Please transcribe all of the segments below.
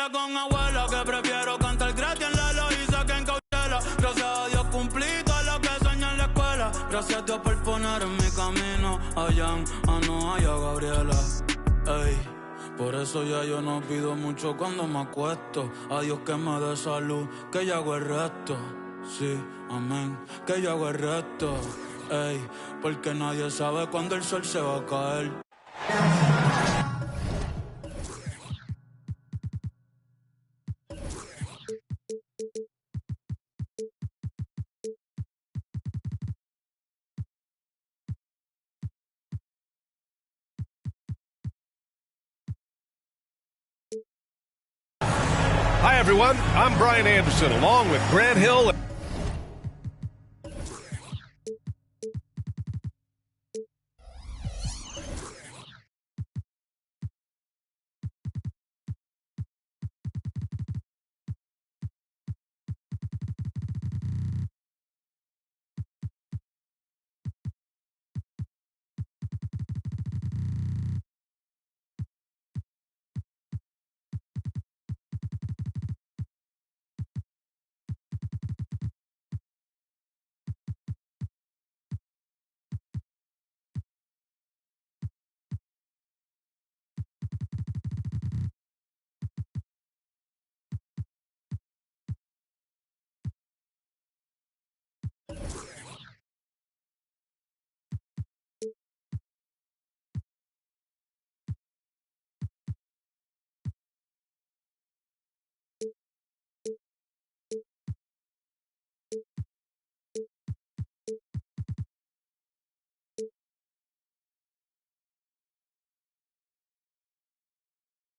baila con abuela, que prefiero cantar gratis en la Loíza que en Coachella. Gracias a Dios cumplí todo lo que soñé en la escuela. Gracias a Dios por poner en mi camino a Jan, a Noah y a Gabriela. Ey, por eso ya yo no pido mucho cuando me acuesto. A Dios que me dé salud, que yo hago el resto. Sí, amén, que yo hago el resto. Ey, porque nadie sabe cuándo el sol se va a caer. Hi, everyone. I'm Brian Anderson, along with Grant Hill.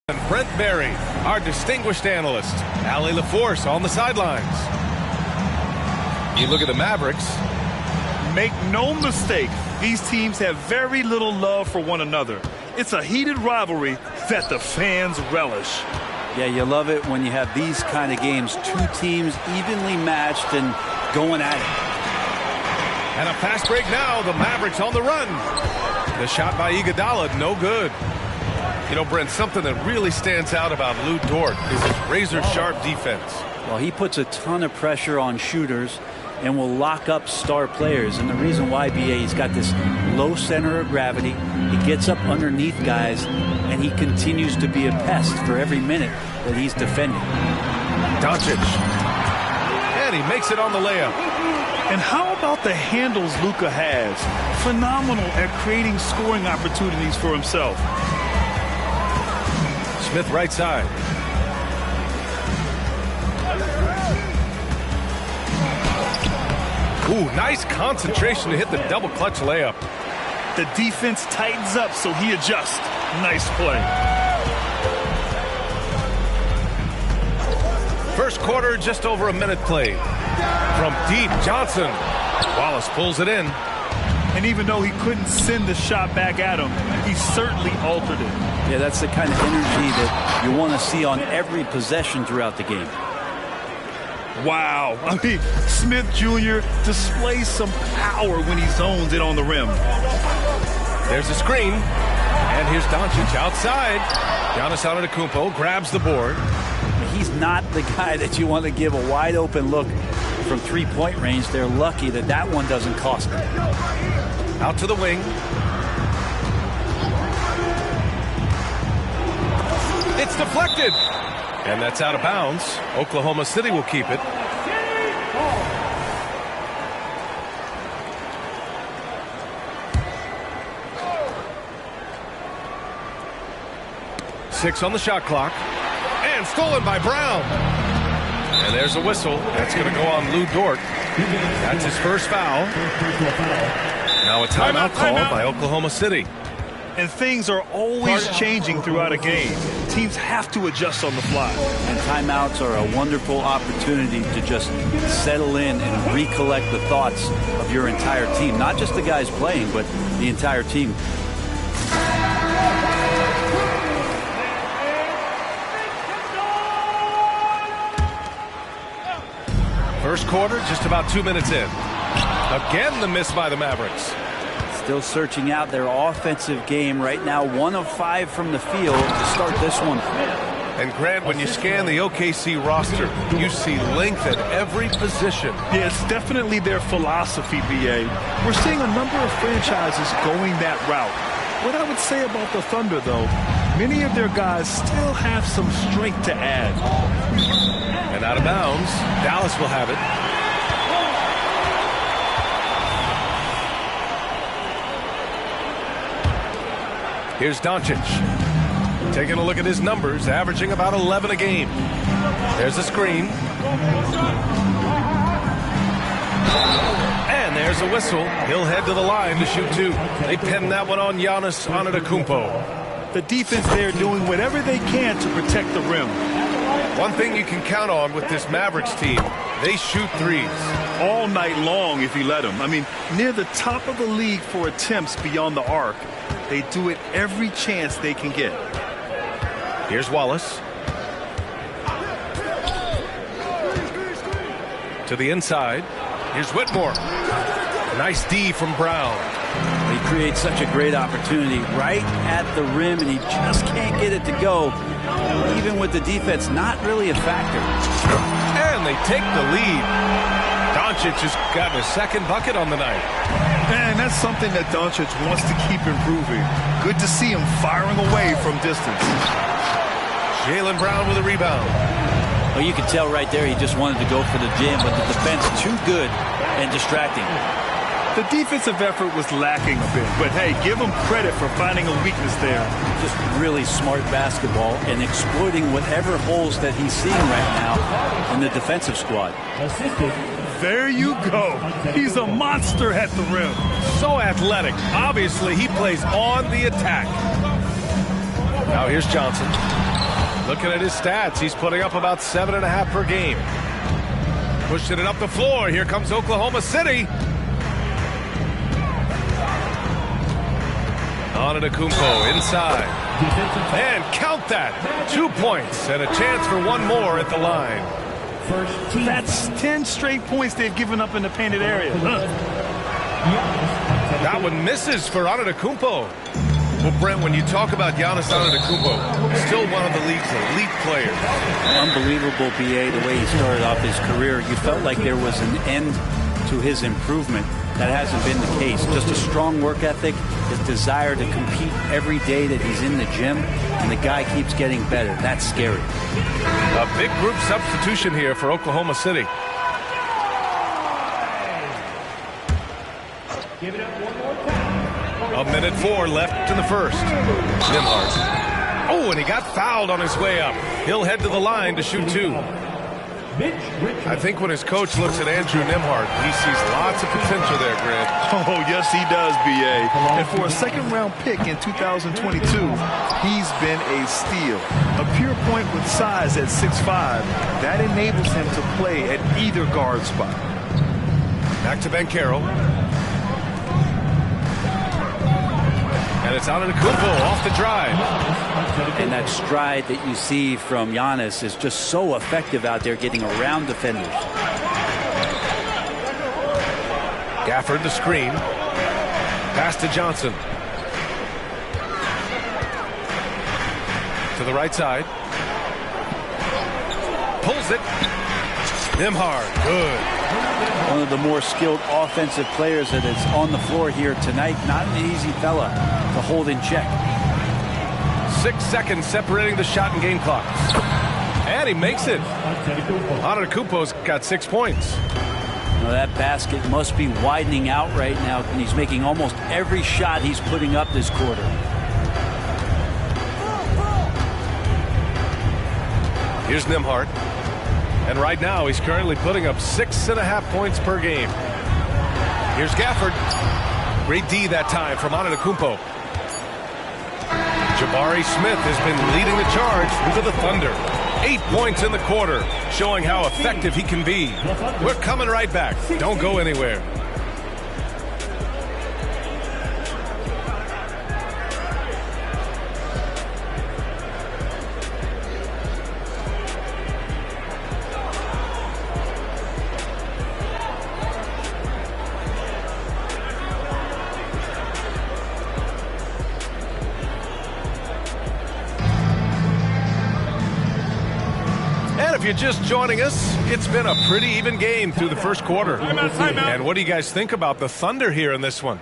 And Brent Barry, our distinguished analyst. Allie LaForce on the sidelines. You look at the Mavericks. Make no mistake, these teams have very little love for one another. It's a heated rivalry that the fans relish. Yeah, you love it when you have these kind of games. Two teams evenly matched and going at it. And a fast break now. The Mavericks on the run. The shot by Iguodala, no good. You know, Brent, something that really stands out about Lou Dort is his razor-sharp defense. Well, he puts a ton of pressure on shooters and will lock up star players. And the reason why, BA, he's got this low center of gravity. He gets up underneath guys, and he continues to be a pest for every minute that he's defending. Doncic. And he makes it on the layup. And how about the handles Luka has? Phenomenal at creating scoring opportunities for himself. Smith right side. Ooh, nice concentration to hit the double clutch layup. The defense tightens up, so he adjusts. Nice play. First quarter, just over a minute played. From deep, Johnson. Wallace pulls it in. And even though he couldn't send the shot back at him, he certainly altered it. Yeah, that's the kind of energy that you want to see on every possession throughout the game. Wow. I mean, Smith Jr. displays some power when he zones it on the rim. There's a screen. And here's Doncic outside. Giannis Antetokounmpo grabs the board. He's not the guy that you want to give a wide open look from three-point range. They're lucky that that one doesn't cost them. Out to the wing. It's deflected. And that's out of bounds. Oklahoma City will keep it. Six on the shot clock. And stolen by Brown. And there's a whistle. That's going to go on Lou Dort. That's his first foul. Now a timeout called by Oklahoma City. And things are always changing throughout a game. Teams have to adjust on the fly. And timeouts are a wonderful opportunity to just settle in and recollect the thoughts of your entire team. Not just the guys playing, but the entire team. First quarter, just about 2 minutes in. Again, the miss by the Mavericks. Still searching out their offensive game right now. 1 of 5 from the field to start this one. And Grant, when you scan the OKC roster, you see length at every position. Yeah, it's definitely their philosophy, BA. We're seeing a number of franchises going that route. What I would say about the Thunder, though, many of their guys still have some strength to add. And out of bounds, Dallas will have it. Here's Doncic. Taking a look at his numbers, averaging about 11 a game. There's a screen. And there's a whistle. He'll head to the line to shoot two. They pin that one on Giannis Antetokounmpo. The defense there doing whatever they can to protect the rim. One thing you can count on with this Mavericks team, they shoot threes. All night long if you let them. I mean, near the top of the league for attempts beyond the arc. They do it every chance they can get. Here's Wallace. To the inside. Here's Whitmore. Nice D from Brown. He creates such a great opportunity right at the rim, and he just can't get it to go. Even with the defense not really a factor. And they take the lead. Doncic has gotten a second bucket on the night. And that's something that Doncic wants to keep improving. Good to see him firing away from distance. Jaylen Brown with a rebound. Well, you can tell right there he just wanted to go for the jam, but the defense too good and distracting. The defensive effort was lacking a bit, but hey, give him credit for finding a weakness there. Just really smart basketball and exploiting whatever holes that he's seeing right now in the defensive squad. There you go. He's a monster at the rim. So athletic. Obviously, he plays on the attack. Now here's Johnson. Looking at his stats, he's putting up about 7.5 per game. Pushing it up the floor. Here comes Oklahoma City. Antetokounmpo inside. And count that. 2 points and a chance for one more at the line. That's 10 straight points they've given up in the painted area. That one misses for Antetokounmpo. Well, Brent, when you talk about Giannis Antetokounmpo, still one of the league's elite players. Unbelievable, BA, the way he started off his career. You felt like there was an end to his improvement. That hasn't been the case. Just a strong work ethic, his desire to compete every day that he's in the gym, and the guy keeps getting better. That's scary. A big group substitution here for Oklahoma City. A minute 4 left in the first. Nembhard. Oh, and he got fouled on his way up. He'll head to the line to shoot two. I think when his coach looks at Andrew Nembhard, he sees lots of potential there, Grant. Oh, yes, he does, B.A. And for a second-round pick in 2022, he's been a steal. A pure point with size at 6'5", that enables him to play at either guard spot. Back to Banchero. And it's Antetokounmpo off the drive. And that stride that you see from Giannis is just so effective out there getting around defenders. Gafford the screen. Pass to Johnson. To the right side. Pulls it. Nembhard, good. One of the more skilled offensive players that is on the floor here tonight. Not an easy fella to hold in check. 6 seconds separating the shot and game clock. And he makes it. Antetokounmpo's got 6 points. Now that basket must be widening out right now, and he's making almost every shot he's putting up this quarter. Here's Nembhard. And right now, he's currently putting up 6.5 points per game. Here's Gafford. Great D that time from Antetokounmpo. Jabari Smith has been leading the charge to the Thunder. 8 points in the quarter, showing how effective he can be. We're coming right back. Don't go anywhere. if you're just joining us, it's been a pretty even game through the first quarter. And what do you guys think about the Thunder here in this one?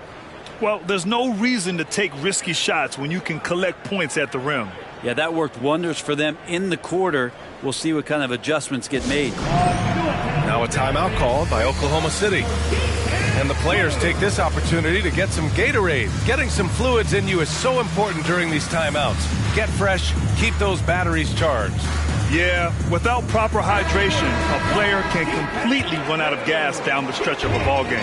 Well, there's no reason to take risky shots when you can collect points at the rim. Yeah, that worked wonders for them in the quarter. We'll see what kind of adjustments get made. Now a timeout called by Oklahoma City. And the players take this opportunity to get some Gatorade. Getting some fluids in you is so important during these timeouts. Get fresh, keep those batteries charged. Yeah, without proper hydration, a player can completely run out of gas down the stretch of a ball game.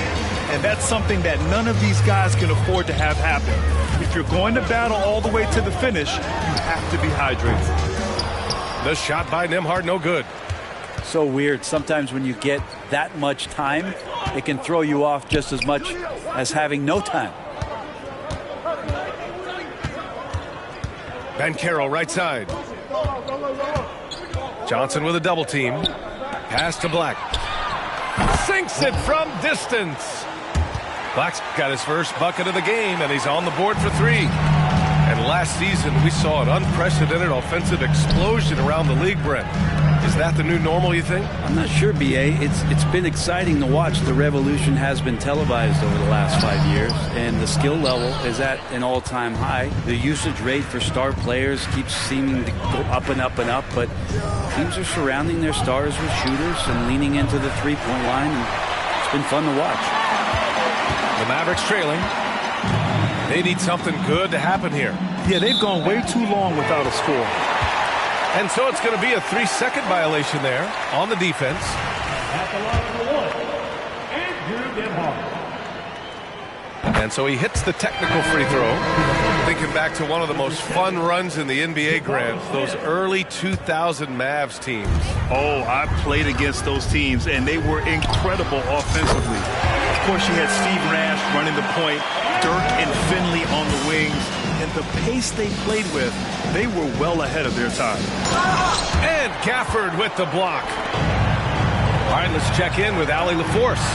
And that's something that none of these guys can afford to have happen. If you're going to battle all the way to the finish, you have to be hydrated. The shot by Nembhard, no good. So weird. Sometimes when you get that much time, it can throw you off just as much as having no time. Banchero right side. Johnson with a double team. Pass to Black. Sinks it from distance. Black's got his first bucket of the game, and he's on the board for 3. And last season, we saw an unprecedented offensive explosion around the league, Brent. Is that the new normal, you think? I'm not sure, B.A. It's been exciting to watch. The revolution has been televised over the last 5 years, and the skill level is at an all-time high. The usage rate for star players keeps seeming to go up and up and up, but teams are surrounding their stars with shooters and leaning into the three-point line, and it's been fun to watch. The Mavericks trailing. They need something good to happen here. Yeah, they've gone way too long without a score. And so it's going to be a 3-second violation there on the defense. At the line for 1, Andrew Nembhard. And so he hits the technical free throw. Thinking back to one of the most fun runs in the NBA, Grant, those early 2000 Mavs teams. Oh, I played against those teams, and they were incredible offensively. Of course, you had Steve Nash running the point, Dirk and Finley on the wings, and the pace they played with, they were well ahead of their time. And Gafford with the block. All right, let's check in with Allie LaForce.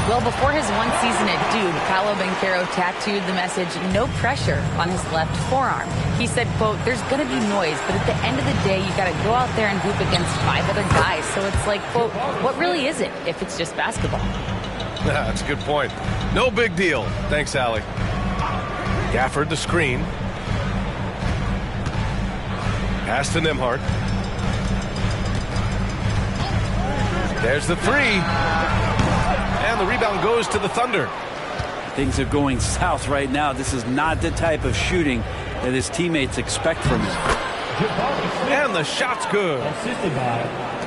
Well, before his one season at Duke, Paolo Banchero tattooed the message, "No pressure," on his left forearm. He said, quote, "There's going to be noise, but at the end of the day, you got to go out there and hoop against 5 other guys." So it's like, quote, what really is it if it's just basketball? That's a good point. No big deal. Thanks, Allie. Gafford the screen. Pass to Nembhard. There's the 3. And the rebound goes to the Thunder. Things are going south right now. This is not the type of shooting that his teammates expect from him. And the shot's good.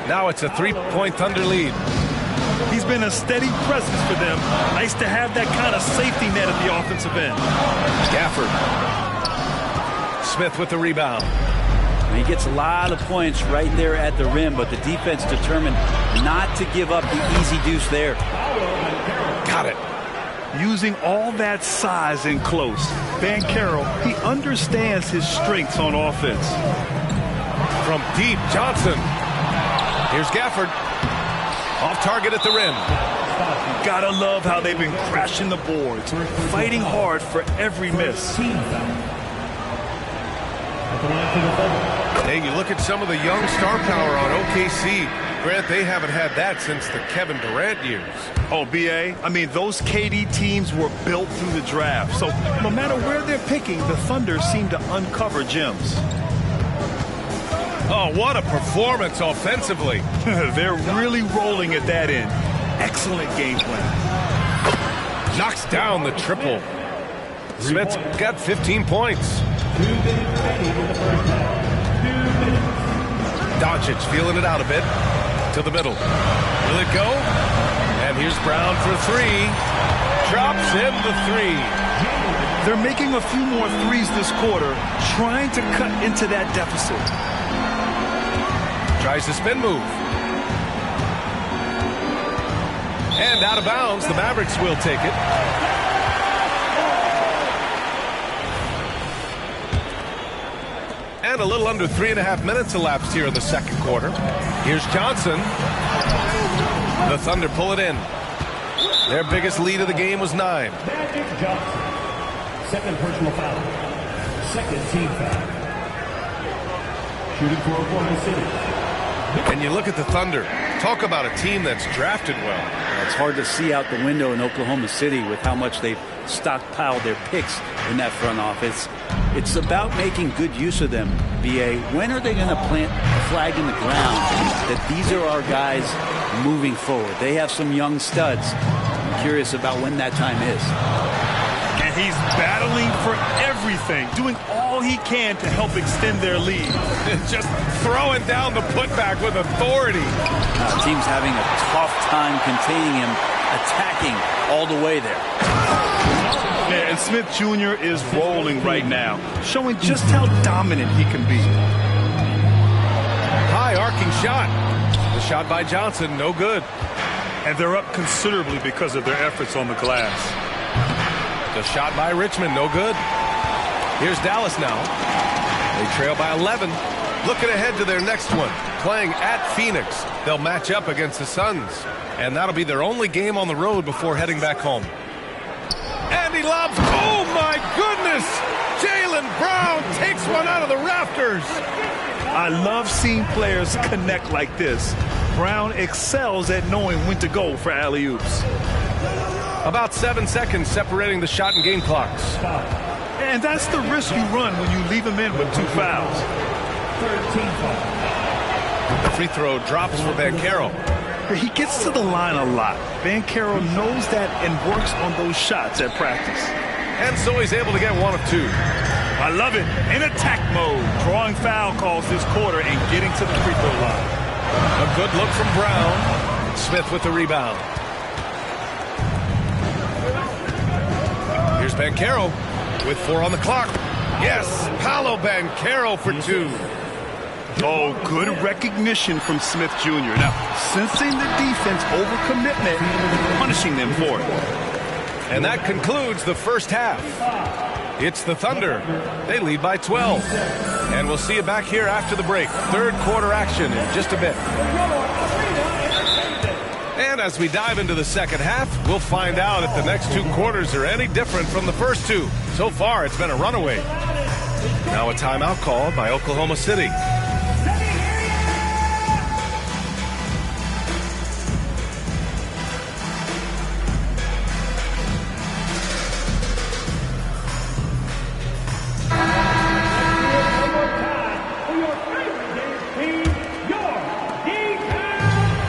Now it's a 3-point Thunder lead. He's been a steady presence for them. Nice to have that kind of safety net at the offensive end. Gafford. Smith with the rebound. He gets a lot of points right there at the rim, but the defense determined not to give up the easy deuce there. Got it. Using all that size in close, Banchero, he understands his strengths on offense. From deep, Johnson. Here's Gafford. Off target at the rim. Gotta love how they've been crashing the boards, fighting hard for every miss. Hey, you look at some of the young star power on OKC. Grant, they haven't had that since the Kevin Durant years. Oh, B.A., I mean, those KD teams were built through the draft. So no matter where they're picking, the Thunder seem to uncover gems. Oh, what a performance offensively. They're really rolling at that end. Excellent game plan. Knocks down the triple. Smith's got 15 points. Doncic feeling it out a bit. To the middle. Will it go? And here's Brown for 3. Drops in the 3. They're making a few more threes this quarter, trying to cut into that deficit. Tries the spin move. And out of bounds, the Mavericks will take it. And a little under 3.5 minutes elapsed here in the second quarter. Here's Johnson. The Thunder pull it in. Their biggest lead of the game was 9. Magic Johnson. Second personal foul. Second team foul. Shooting for Oklahoma City. And you look at the Thunder. Talk about a team that's drafted well. It's hard to see out the window in Oklahoma City with how much they've stockpiled their picks in that front office. It's about making good use of them, B.A. When are they going to plant a flag in the ground that these are our guys moving forward? They have some young studs. I'm curious about when that time is. And he's battling for everything, doing all he can to help extend their lead. Just throwing down the putback with authority. The team's having a tough time containing him, attacking all the way there. Yeah, and Smith Jr. is rolling right now, showing just how dominant he can be. High arcing shot. The shot by Johnson, no good. And they're up considerably because of their efforts on the glass. The shot by Richmond, no good. Here's Dallas now. They trail by 11. Looking ahead to their next one. Playing at Phoenix. They'll match up against the Suns. And that'll be their only game on the road before heading back home. And he lobs. Oh, my goodness! Jaylen Brown takes one out of the rafters. I love seeing players connect like this. Brown excels at knowing when to go for alley-oops. About 7 seconds separating the shot and game clocks. And that's the risk you run when you leave him in with 2 fouls. 13 fouls. The free throw drops for Banchero. He gets to the line a lot. Banchero knows that and works on those shots at practice. And so he's able to get 1 of 2. I love it. In attack mode, drawing foul calls this quarter and getting to the free throw line. A good look from Brown. Smith with the rebound. Here's Banchero with 4 on the clock. Yes, Paolo Banchero for 2. Oh, good recognition from Smith Jr. Now, sensing the defense overcommitment, punishing them for it. And that concludes the first half. It's the Thunder. They lead by 12. And we'll see you back here after the break. Third quarter action in just a bit. And as we dive into the second half, we'll find out if the next 2 quarters are any different from the first 2. So far, it's been a runaway. Now a timeout called by Oklahoma City.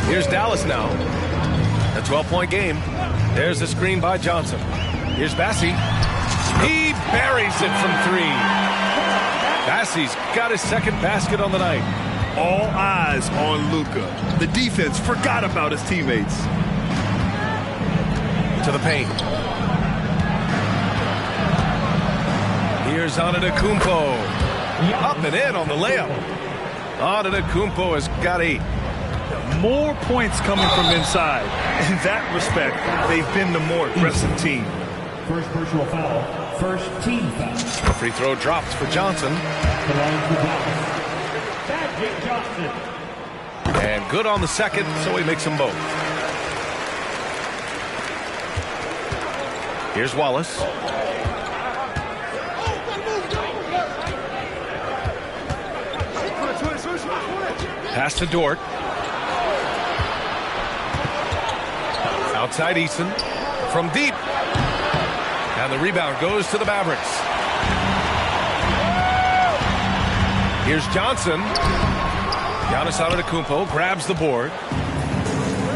Here's Dallas now. A 12-point game. There's the screen by Johnson. Here's Bassey. He buries it from 3. Bassey's got his second basket on the night. All eyes on Luka. The defense forgot about his teammates. To the paint. Here's Antetokounmpo. Up and in on the layup. Antetokounmpo has got 8. More points coming from inside. In that respect, they've been the more aggressive team. First personal foul. First team foul. The free throw drops for Johnson. Belongs to Dallas. Magic Johnson. And good on the second, so he makes them both. Here's Wallace. Pass to Dort. Outside Eason. From deep. And the rebound goes to the Mavericks. Here's Johnson. Giannis Antetokounmpo grabs the board.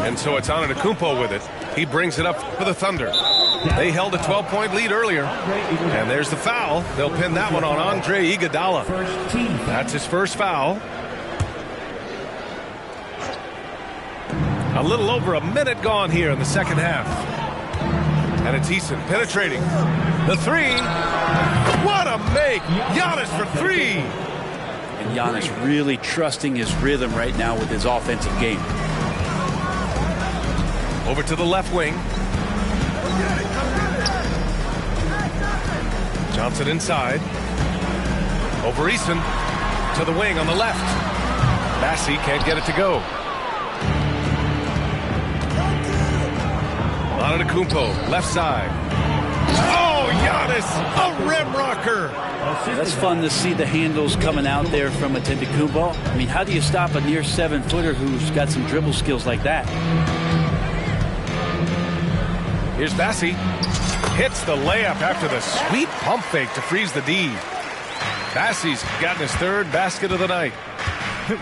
And so it's Antetokounmpo with it. He brings it up for the Thunder. They held a 12-point lead earlier. And there's the foul. They'll pin that one on Andre Iguodala. That's his first foul. A little over a minute gone here in the second half. And it's Eason penetrating. The 3. What a make! Giannis for 3. And Giannis really trusting his rhythm right now with his offensive game. Over to the left wing. Johnson inside. Over Eason. To the wing on the left. Bassey can't get it to go. Antetokounmpo, left side. Oh, Giannis Giannis, a rim rocker. That's fun to see the handles coming out there from Antetokounmpo. I mean, how do you stop a near 7-footer who's got some dribble skills like that? Here's Bassi. Hits the layup after the sweet pump fake to freeze the D. Bassi's gotten his third basket of the night.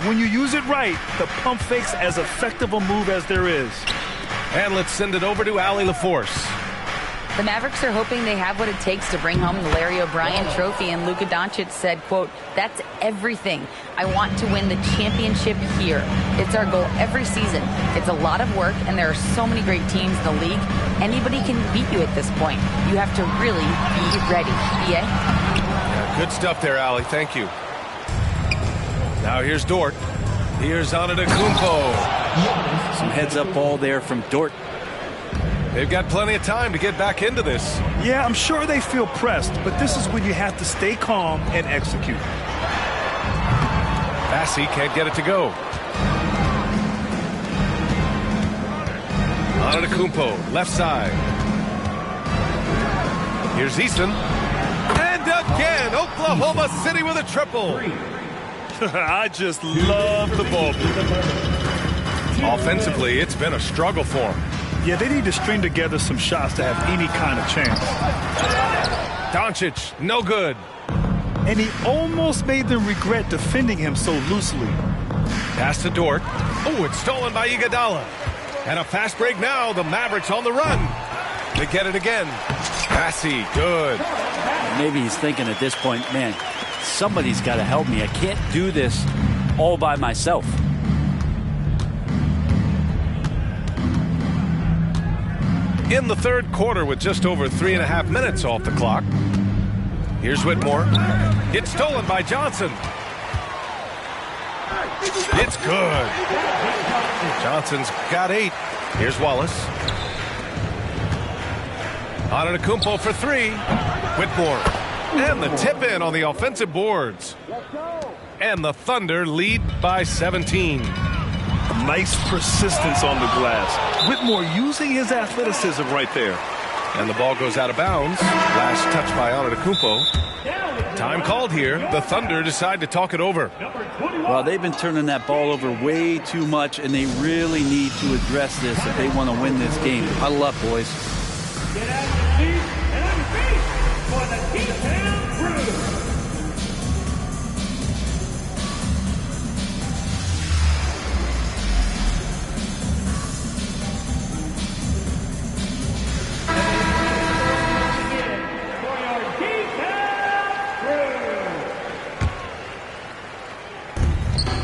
When you use it right, the pump fake's as effective a move as there is. And let's send it over to Allie LaForce. The Mavericks are hoping they have what it takes to bring home the Larry O'Brien trophy, and Luka Doncic said, quote, "That's everything. I want to win the championship here. It's our goal every season. It's a lot of work, and there are so many great teams in the league. Anybody can beat you at this point. You have to really be ready." BA? Yeah, good stuff there, Allie. Thank you. Now here's Dort. Here's Antetokounmpo. Some heads-up ball there from Dort. They've got plenty of time to get back into this. Yeah, I'm sure they feel pressed, but this is when you have to stay calm and execute. Bassi can't get it to go. Antetokounmpo, left side. Here's Easton. And again, Oklahoma City with a triple. I just love the ball. Offensively, it's been a struggle for them. Yeah, they need to string together some shots to have any kind of chance. Doncic, no good. And he almost made them regret defending him so loosely. Pass to Dort. Oh, it's stolen by Iguodala. And a fast break now. The Mavericks on the run. They get it again. Bassi, good. Maybe he's thinking at this point, man, somebody's got to help me. I can't do this all by myself. In the third quarter with just over 3.5 minutes off the clock. Here's Whitmore. It's stolen by Johnson. It's good. Johnson's got 8. Here's Wallace. Antetokounmpo for 3. Whitmore. And the tip in on the offensive boards. And the Thunder lead by 17. Nice persistence on the glass. Whitmore using his athleticism right there. And the ball goes out of bounds. Last touch by Antetokounmpo. Time called here. The Thunder decide to talk it over. Well, they've been turning that ball over way too much, and they really need to address this if they want to win this game. Huddle up, boys. Get out of your seat and on your feet for the T-Town Crew.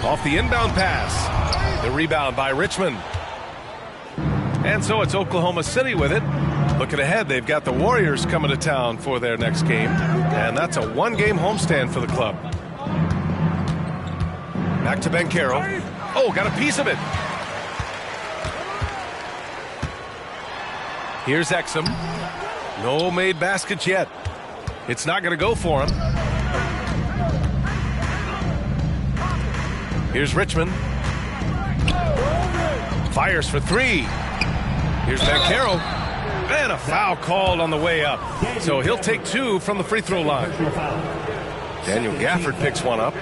Off the inbound pass. The rebound by Richmond. And so it's Oklahoma City with it. Looking ahead, they've got the Warriors coming to town for their next game. And that's a one-game homestand for the club. Back to Banchero. Oh, got a piece of it. Here's Exum. No made baskets yet. It's not going to go for him. Here's Richmond. Fires for 3. Here's Banchero. And a foul called on the way up. So he'll take 2 from the free throw line. Daniel Gafford picks one up.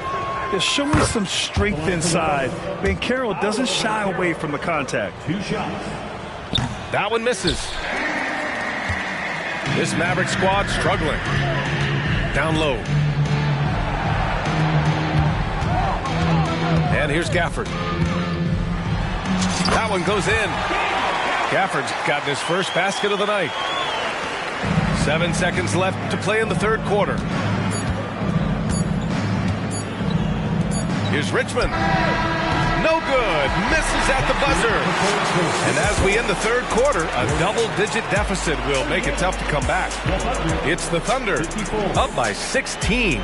They're showing some strength inside. Banchero doesn't shy away from the contact. 2 shots. That one misses. This Maverick squad struggling. Down low. And here's Gafford. That one goes in. Gafford's gotten his first basket of the night. 7 seconds left to play in the third quarter. Here's Richmond. No good. Misses at the buzzer. And as we end the third quarter, a double-digit deficit will make it tough to come back. It's the Thunder up by 16.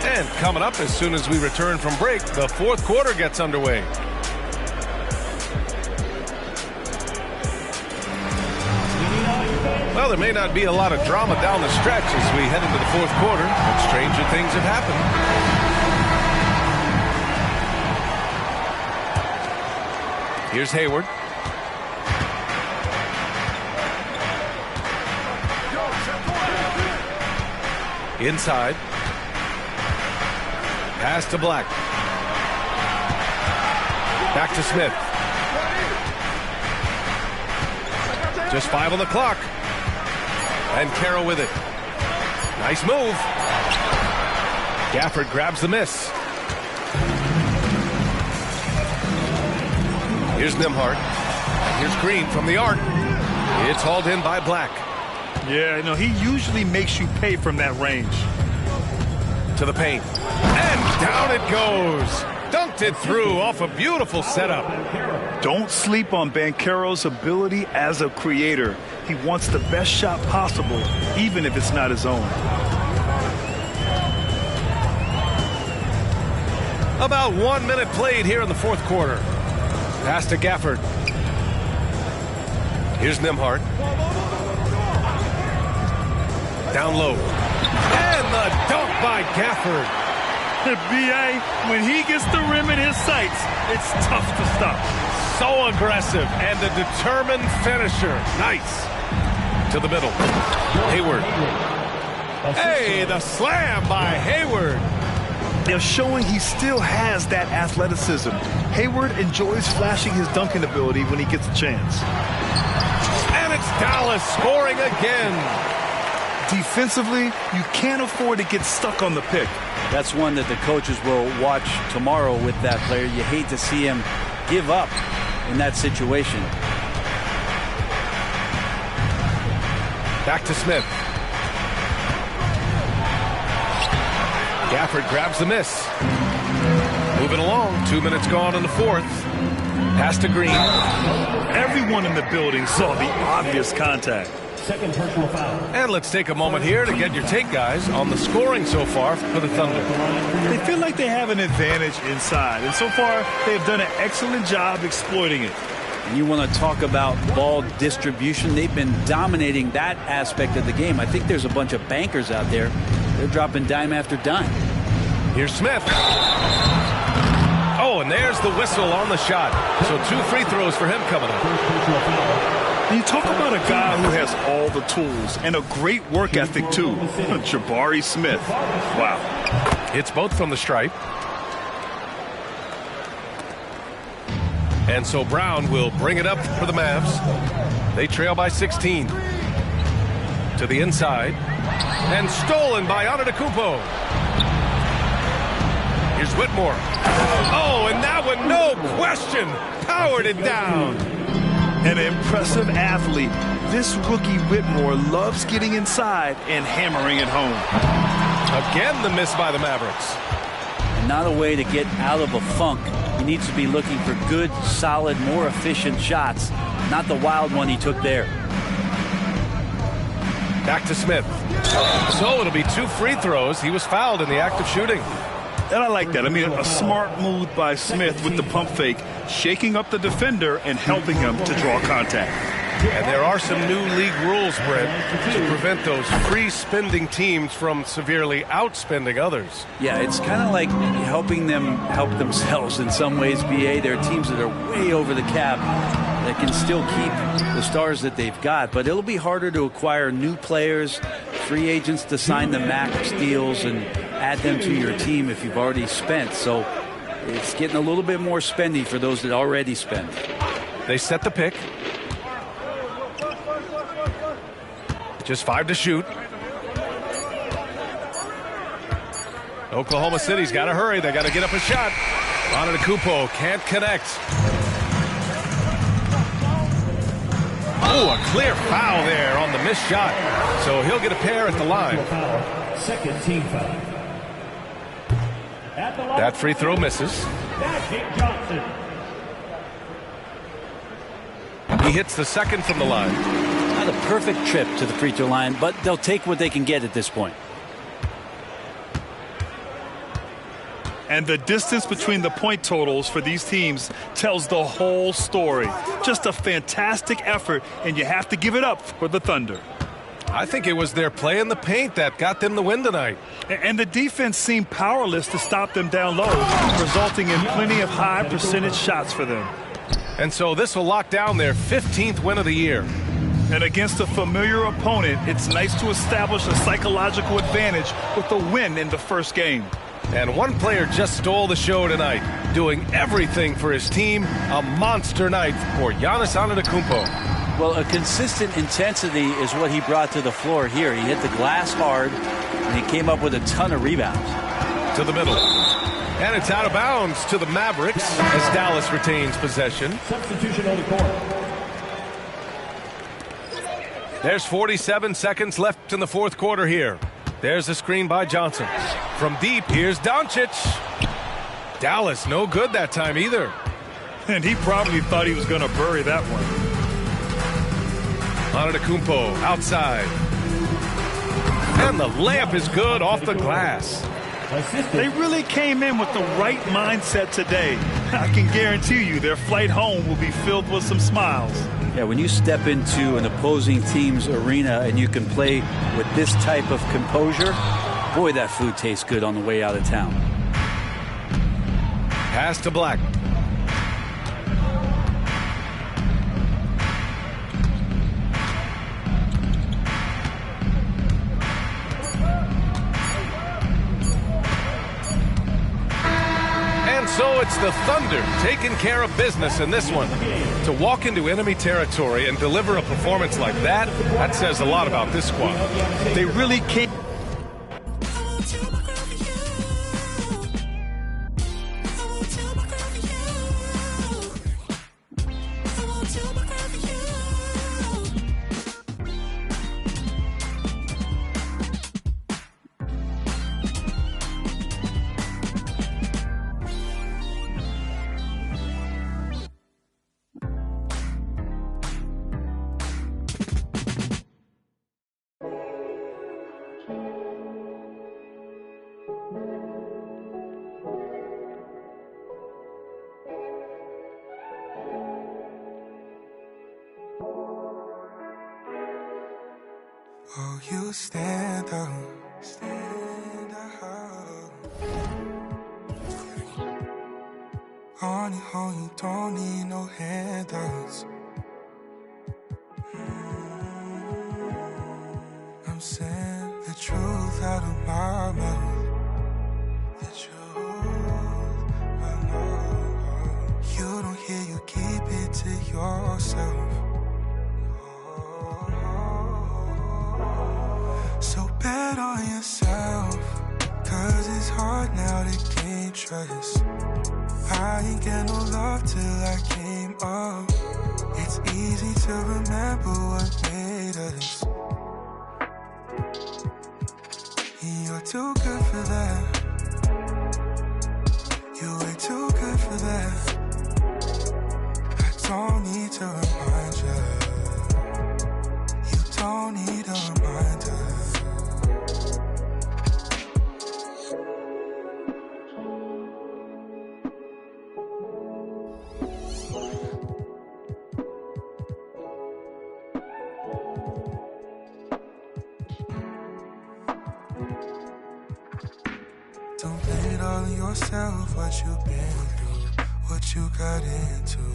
And coming up as soon as we return from break, the fourth quarter gets underway. Well, there may not be a lot of drama down the stretch as we head into the fourth quarter, but stranger things have happened. Here's Hayward. Inside. Pass to Black. Back to Smith. Just 5 on the clock. And Carroll with it. Nice move. Gafford grabs the miss. Here's Nembhard. Here's Green from the arc. It's hauled in by Black. Yeah, you know, he usually makes you pay from that range. To the paint. And down it goes. Dunked it through off a beautiful setup. Don't sleep on Banchero's ability as a creator. He wants the best shot possible, even if it's not his own. About 1 minute played here in the fourth quarter. Pass to Gafford. Here's Nembhard. Down low. And the dunk by Gafford. B.A., when he gets the rim in his sights, it's tough to stop. So aggressive and a determined finisher. Nice. To the middle. Hayward. Hey, the slam by Hayward. They're showing he still has that athleticism. Hayward enjoys flashing his dunking ability when he gets a chance. And it's Dallas scoring again. Defensively, you can't afford to get stuck on the pick. That's one that the coaches will watch tomorrow with that player. You hate to see him give up in that situation. Back to Smith. Gafford grabs the miss. Moving along. 2 minutes gone in the fourth. Pass to Green. Everyone in the building saw the obvious contact. Second personal foul. And let's take a moment here to get your take, guys, on the scoring so far for the Thunder. They feel like they have an advantage inside, and so far they've done an excellent job exploiting it. And you want to talk about ball distribution. They've been dominating that aspect of the game. I think there's a bunch of bankers out there. They're dropping dime after dime. Here's Smith. Oh, and there's the whistle on the shot. So 2 free throws for him coming up. You talk about a guy who has all the tools and a great work ethic, too. Jabari Smith. Wow. It's both from the stripe. And so Brown will bring it up for the Mavs. They trail by 16. To the inside. And stolen by Antetokounmpo. Here's Whitmore. Oh, and that one, no question, powered it down. An impressive athlete. This rookie Whitmore loves getting inside and hammering it home. Again, the miss by the Mavericks. Not a way to get out of a funk. He needs to be looking for good, solid, more efficient shots, not the wild one he took there. Back to Smith. So it'll be 2 free throws. He was fouled in the act of shooting. And I like that. I mean, a smart move by Smith with the pump fake, shaking up the defender and helping him to draw contact. And there are some new league rules, Brent, to prevent those free-spending teams from severely outspending others. Yeah, it's kind of like helping them help themselves in some ways, BA. There are teams that are way over the cap that can still keep the stars that they've got. But it'll be harder to acquire new players, free agents to sign the max deals and add them to your team if you've already spent. So it's getting a little bit more spendy for those that already spent. They set the pick. Just 5 to shoot. Oklahoma City's got to hurry. They got to get up a shot. Antetokounmpo can't connect. Oh, a clear foul there on the missed shot. So he'll get a pair at the line. Second team foul. That free throw misses. Magic Johnson. He hits the second from the line. Not a perfect trip to the free throw line, but they'll take what they can get at this point. And the distance between the point totals for these teams tells the whole story. Just a fantastic effort, and you have to give it up for the Thunder. I think it was their play in the paint that got them the win tonight. And the defense seemed powerless to stop them down low, resulting in plenty of high percentage shots for them. And so this will lock down their 15th win of the year. And against a familiar opponent, it's nice to establish a psychological advantage with a win in the first game. And one player just stole the show tonight, doing everything for his team. A monster night for Giannis Antetokounmpo. Well, a consistent intensity is what he brought to the floor here. He hit the glass hard, and he came up with a ton of rebounds. To the middle. And it's out of bounds to the Mavericks as Dallas retains possession. Substitution on the court. There's 47 seconds left in the fourth quarter here. There's a screen by Johnson. From deep, here's Doncic. Dallas, no good that time either. And he probably thought he was going to bury that one. Antetokounmpo outside. And the layup is good off the glass. They really came in with the right mindset today. I can guarantee you their flight home will be filled with some smiles. Yeah, when you step into an opposing team's arena and you can play with this type of composure, boy, that food tastes good on the way out of town. Pass to Black. So it's the Thunder taking care of business in this one. To walk into enemy territory and deliver a performance like that, that says a lot about this squad. They really can't. Oh, you stand up. On your own, you don't need no handouts. I'm saying the truth out of my mouth. The truth, I know. You don't hear, you keep it to yourself. So bet on yourself, 'cause it's hard now to gain trust. I ain't get no love till I came up. It's easy to remember what made us. You're too good for that. You're way too good for that. I don't need to remind you. You don't need a reminder. Don't blame it all on yourself, what you've been through, what you got into.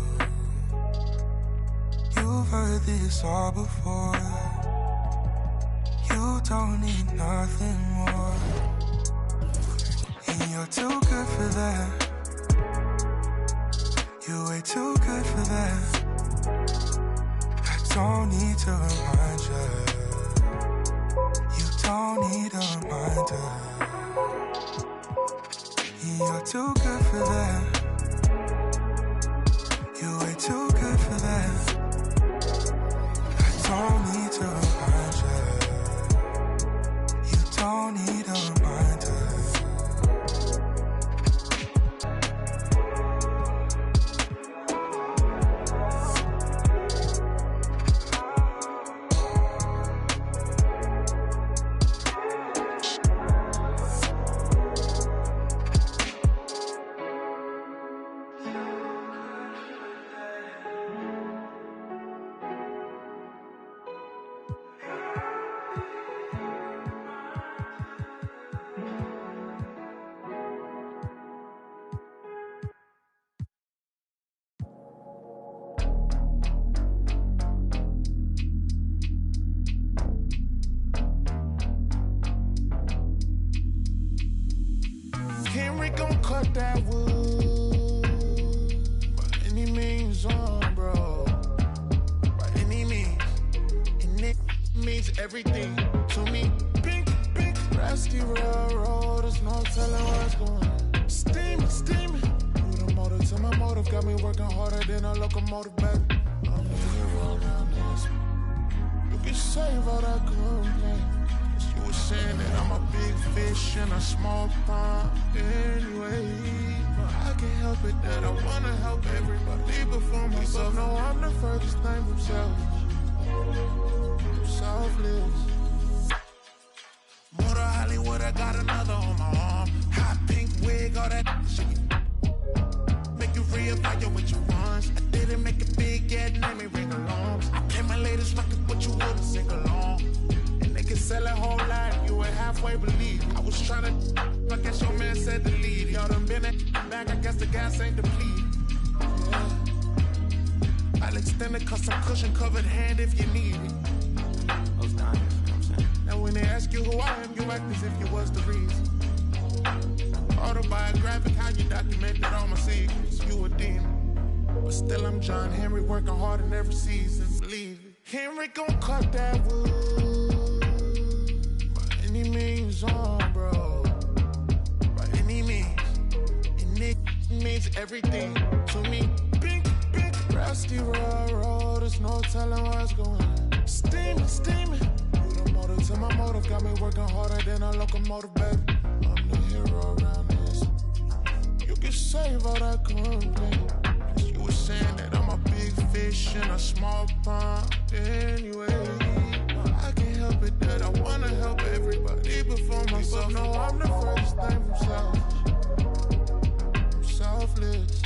You've heard this all before. You don't need nothing more. And you're too good for that. You're way too good for that. I don't need to remind you. You don't need a reminder. You're too good for that. You're way too good for that. I don't need to remind you. You don't need a reminder. gon' cut that wood by any means on, bro. By any means. And it means everything to me. Pink, pink, rusty railroad. There's no telling where it's going. Steaming, steaming. You the motor to my motive. Got me working harder than a locomotive, baby. I'm the hero around this. You can save all that complaint. You were saying that I'm a big fish in a small pond anyway. But I can't help it that I wanna help everybody before myself. No, I'm the furthest thing from selfish. Selfless. Motor Hollywood, I got another on my arm. Hot pink wig, all that shit. Make you reevaluate your funds. I didn't make it big yet, name me ring alarms. I play my latest record, but you wouldn't sing along. And they can sell a whole lot, you ain't halfway believe. I was trying to, I guess your man said to leave. Y'all done been at back, I guess the gas ain't depleted. Yeah. I'll extend a custom cushion covered hand if you need it. Those diamonds, you know what I'm saying? Now when they ask you who I am, you act as if you was the reason. Autobiographic, how you documented all my secrets. You a demon, but still I'm John Henry, working hard in every season. Believe it. Henry gon' cut that wood by any means on, bro. By any means. And it means everything to me. Pink, pink, rusty railroad. There's no telling where it's going. Steaming, steaming. You the motor to my motive. Got me working harder than a locomotive, baby. I'm the hero around this. You can save all that complaint. Cause you were saying that I'm a big fish in a small pond anyway. I can't help it that I wanna help everybody before myself. No, I'm the furthest thing from selfish. I'm selfless.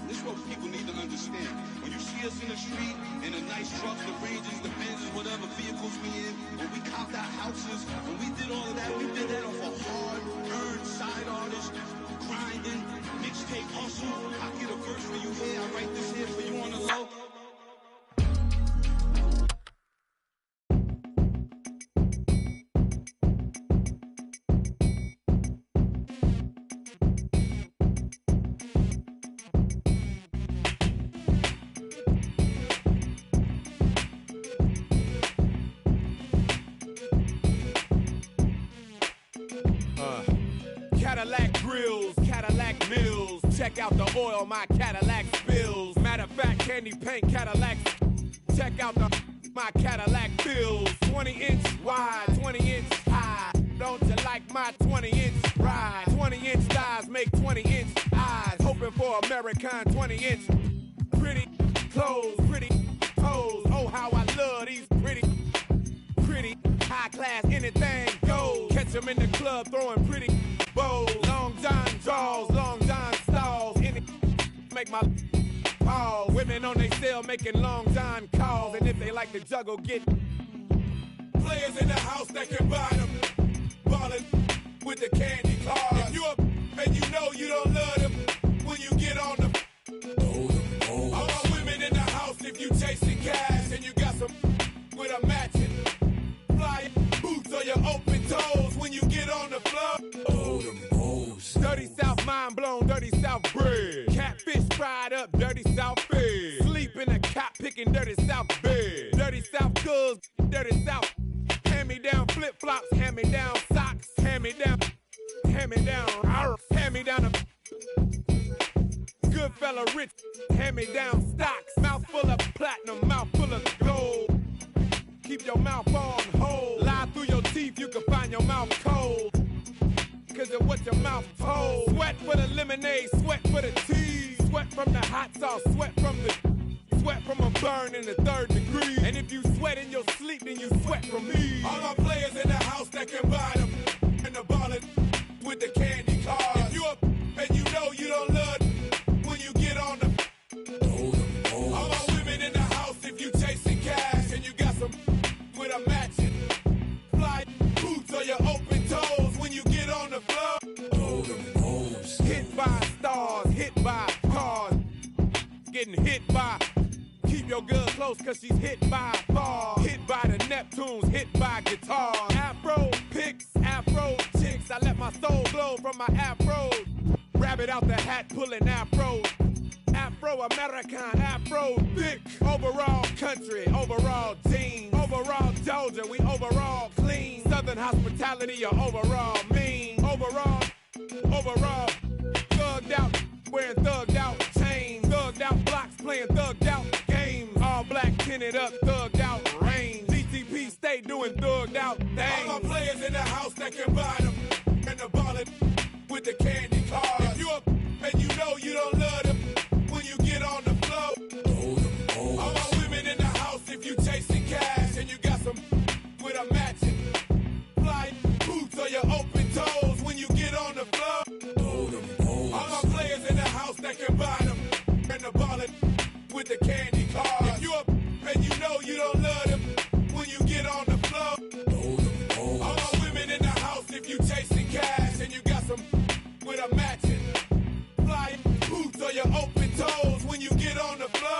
This is what people need to understand. When you see us in the street, in the nice trucks, the Rangers, the Benzes, whatever vehicles we in, when we copped our houses, when we did all of that, we did that off a hard-earned side artist, grinding, mixtape hustle. I get a verse for you here, I write this here for you on the low. Cadillac grills, Cadillac mills. Check out the oil my Cadillac spills. Matter of fact, candy paint Cadillacs. Check out my Cadillac bills. 20-inch wide, 20-inch high. Don't you like my 20-inch ride? 20-inch thighs make 20-inch eyes. Hoping for American 20-inch. Pretty clothes, pretty toes. Oh, how I love these pretty high class, anything goes. Catch them in the club throwing pretty bows. Long John draws, Long John stalls. Any make my pause. Women on they cell making Long John calls. And if they like to juggle, get players in the house that can buy them. Ballin' with the candy cars. If you up and you know you don't love them, when you get on the all my women in the house, if you chasing cash and you got some with a matching fly boots or your open toes, when you get on the floor. Dirty South mind blown, dirty South bread. Catfish fried up, dirty South fed. Sleep in a cot picking dirty South bed. Dirty South goods, dirty South. Hand me down flip flops, hand me down socks, hand me down, hand me down, hand me down a good fella rich, hand me down stocks. Mouth full of platinum, mouth full of gold. Keep your mouth on hold. Lie through your teeth, you can find your mouth cold. Cause of what your mouth told. Sweat for the lemonade, sweat for the tea. Sweat from the hot sauce, sweat from a burn in the 3rd degree. And if you sweat in your sleep, then you sweat from me. All my players in the house that can buy them. And the ballin' with the candy cars. If you up and you know you don't love them, when you get on the all my women in the house, if you chasing cash and you got some with a matching fly boots or your open toes, when you get on the floor. Hit by stars, hit by cars, getting hit by. Keep your girl close cause she's hit by a ball. Hit by the Neptunes, hit by guitars. Afro picks, afro chicks. I let my soul glow from my afro. Rabbit out the hat, pulling afro. Afro-American, afro thick. Overall country, overall team. Overall Georgia, we overall clean. Southern hospitality, or overall mean. Overall, thugged out, wearing thugged out chains. Thugged out blocks, playing thugged out games. All black, tinted up, thugged out range. GTP stay doing thugged out things. All my players in the house that can buy them. And the ballin' with the candy cars. If you up and you know you don't love them, when you get on the floor. All my women in the house, if you chasing cash and you got some with a matching fly boots or your open toes, when you get on the floor. All my players in the house that can buy them and the ballin' with the candy cars. If you up and you know you don't love them, when you get on the floor. All my women in the house, if you chasing cash and you got some with a matching fly boots or your open toes, when you get on the floor.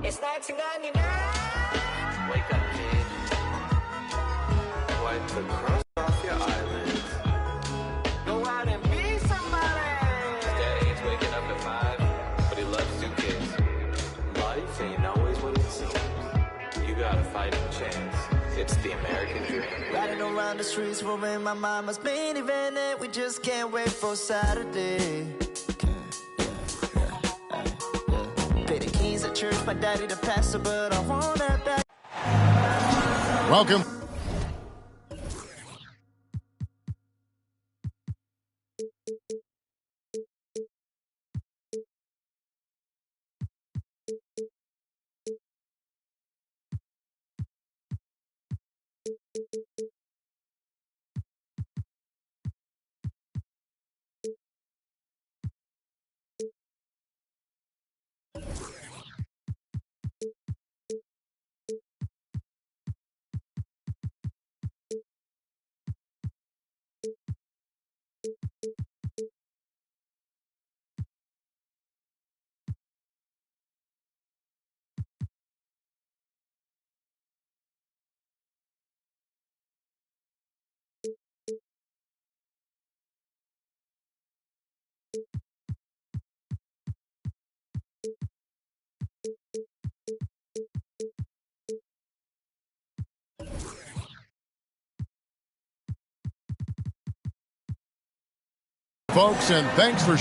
It's 1999. Wake up, kid. Wipe the crust off your eyelids. Go out and be somebody. Daddy ain't waking up at 5, but he loves 2 kids. Life ain't always what it seems. You got a fighting chance. It's the American dream. Riding around the streets, wearing my mama's minivan, and we just can't wait for Saturday. At church, my daddy the pastor, but I want that back. Welcome. Folks, and thanks for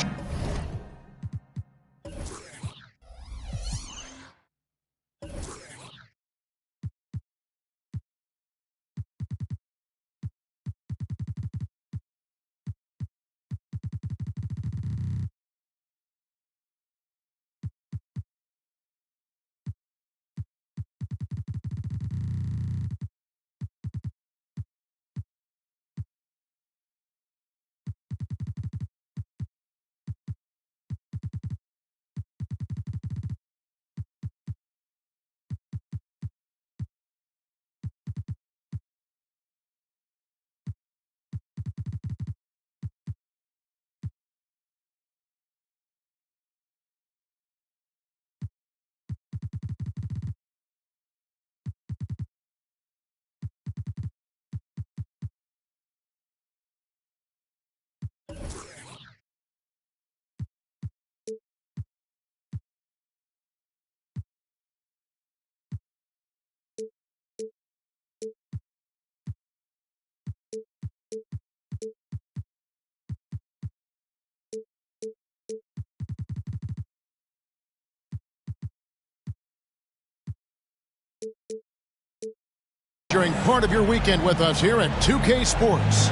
During part of your weekend with us here at 2K Sports.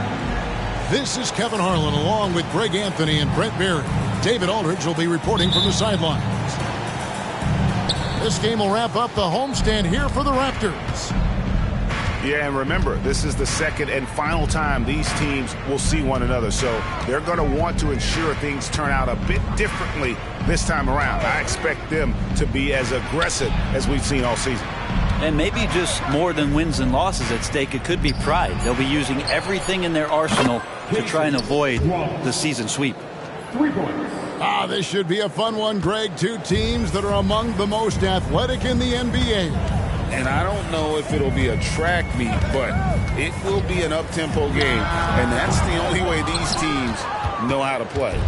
This is Kevin Harlan along with Greg Anthony and Brent Berry. David Aldridge will be reporting from the sidelines. This game will wrap up the homestand here for the Raptors. Yeah, and remember, this is the second and final time these teams will see one another, so they're going to want to ensure things turn out a bit differently this time around. I expect them to be as aggressive as we've seen all season. And maybe just more than wins and losses at stake. It could be pride. They'll be using everything in their arsenal to try and avoid the season sweep. 3 points. This should be a fun one, Greg. Two teams that are among the most athletic in the NBA. And I don't know if it'll be a track meet, but it will be an up-tempo game. And that's the only way these teams know how to play.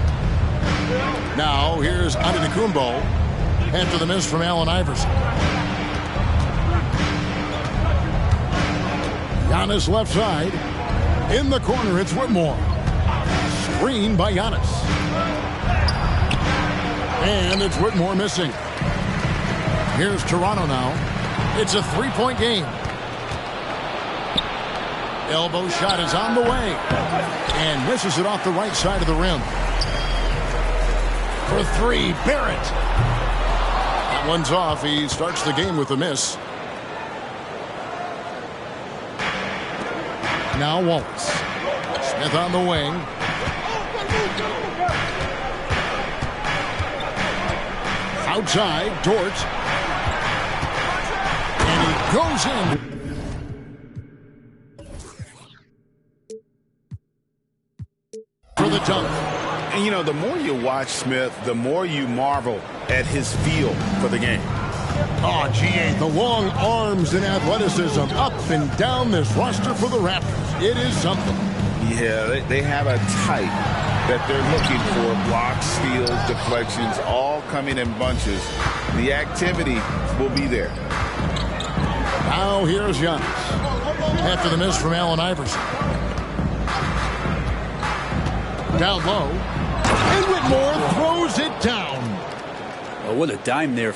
Now, here's Antetokounmpo after the miss from Allen Iverson. Giannis left side. In the corner, it's Whitmore. Screen by Giannis. And it's Whitmore missing. Here's Toronto now. It's a 3-point game. Elbow shot is on the way. And misses it off the right side of the rim. For 3, Barrett. That one's off. He starts the game with a miss. Now Wallace. Smith on the wing. Outside, Dort. And he goes in. For the dunk. And, you know, the more you watch Smith, the more you marvel at his feel for the game. Oh, GA, the long arms and athleticism up and down this roster for the Raptors. It is something. Yeah, they have a type that they're looking for. Blocks, steals, deflections, all coming in bunches. The activity will be there. Now here's Giannis. After the miss from Allen Iverson. Down low. And Whitmore throws it down. Oh, what a dime there.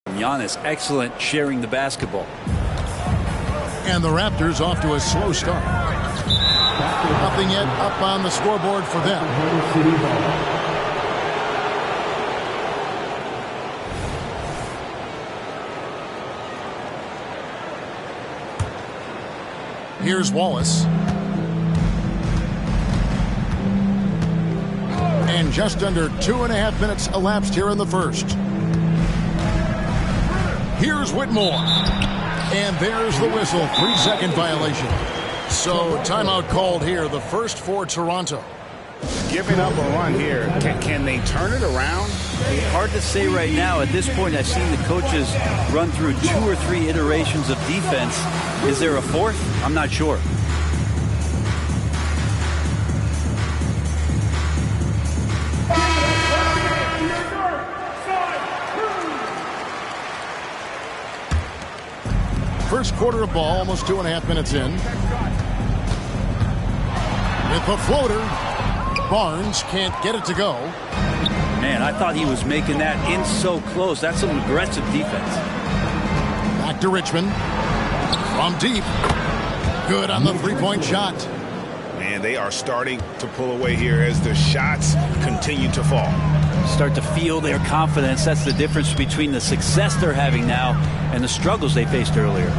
Giannis, excellent sharing the basketball. And the Raptors off to a slow start. Nothing yet up on the scoreboard for them. Here's Wallace. And just under 2.5 minutes elapsed here in the first. Here's Whitmore. And there's the whistle. 3-second violation. So timeout called here. The first for Toronto. Giving up a run here. Can they turn it around? Hard to say right now. At this point, I've seen the coaches run through 2 or 3 iterations of defense. Is there a fourth? I'm not sure. First quarter of ball, almost 2.5 minutes in. With the floater, Barnes can't get it to go. Man, I thought he was making that in so close. That's some aggressive defense. Back to Richmond. From deep. Good on the 3-point shot. Man, they are starting to pull away here as the shots continue to fall. Start to feel their confidence. That's the difference between the success they're having now and the struggles they faced earlier.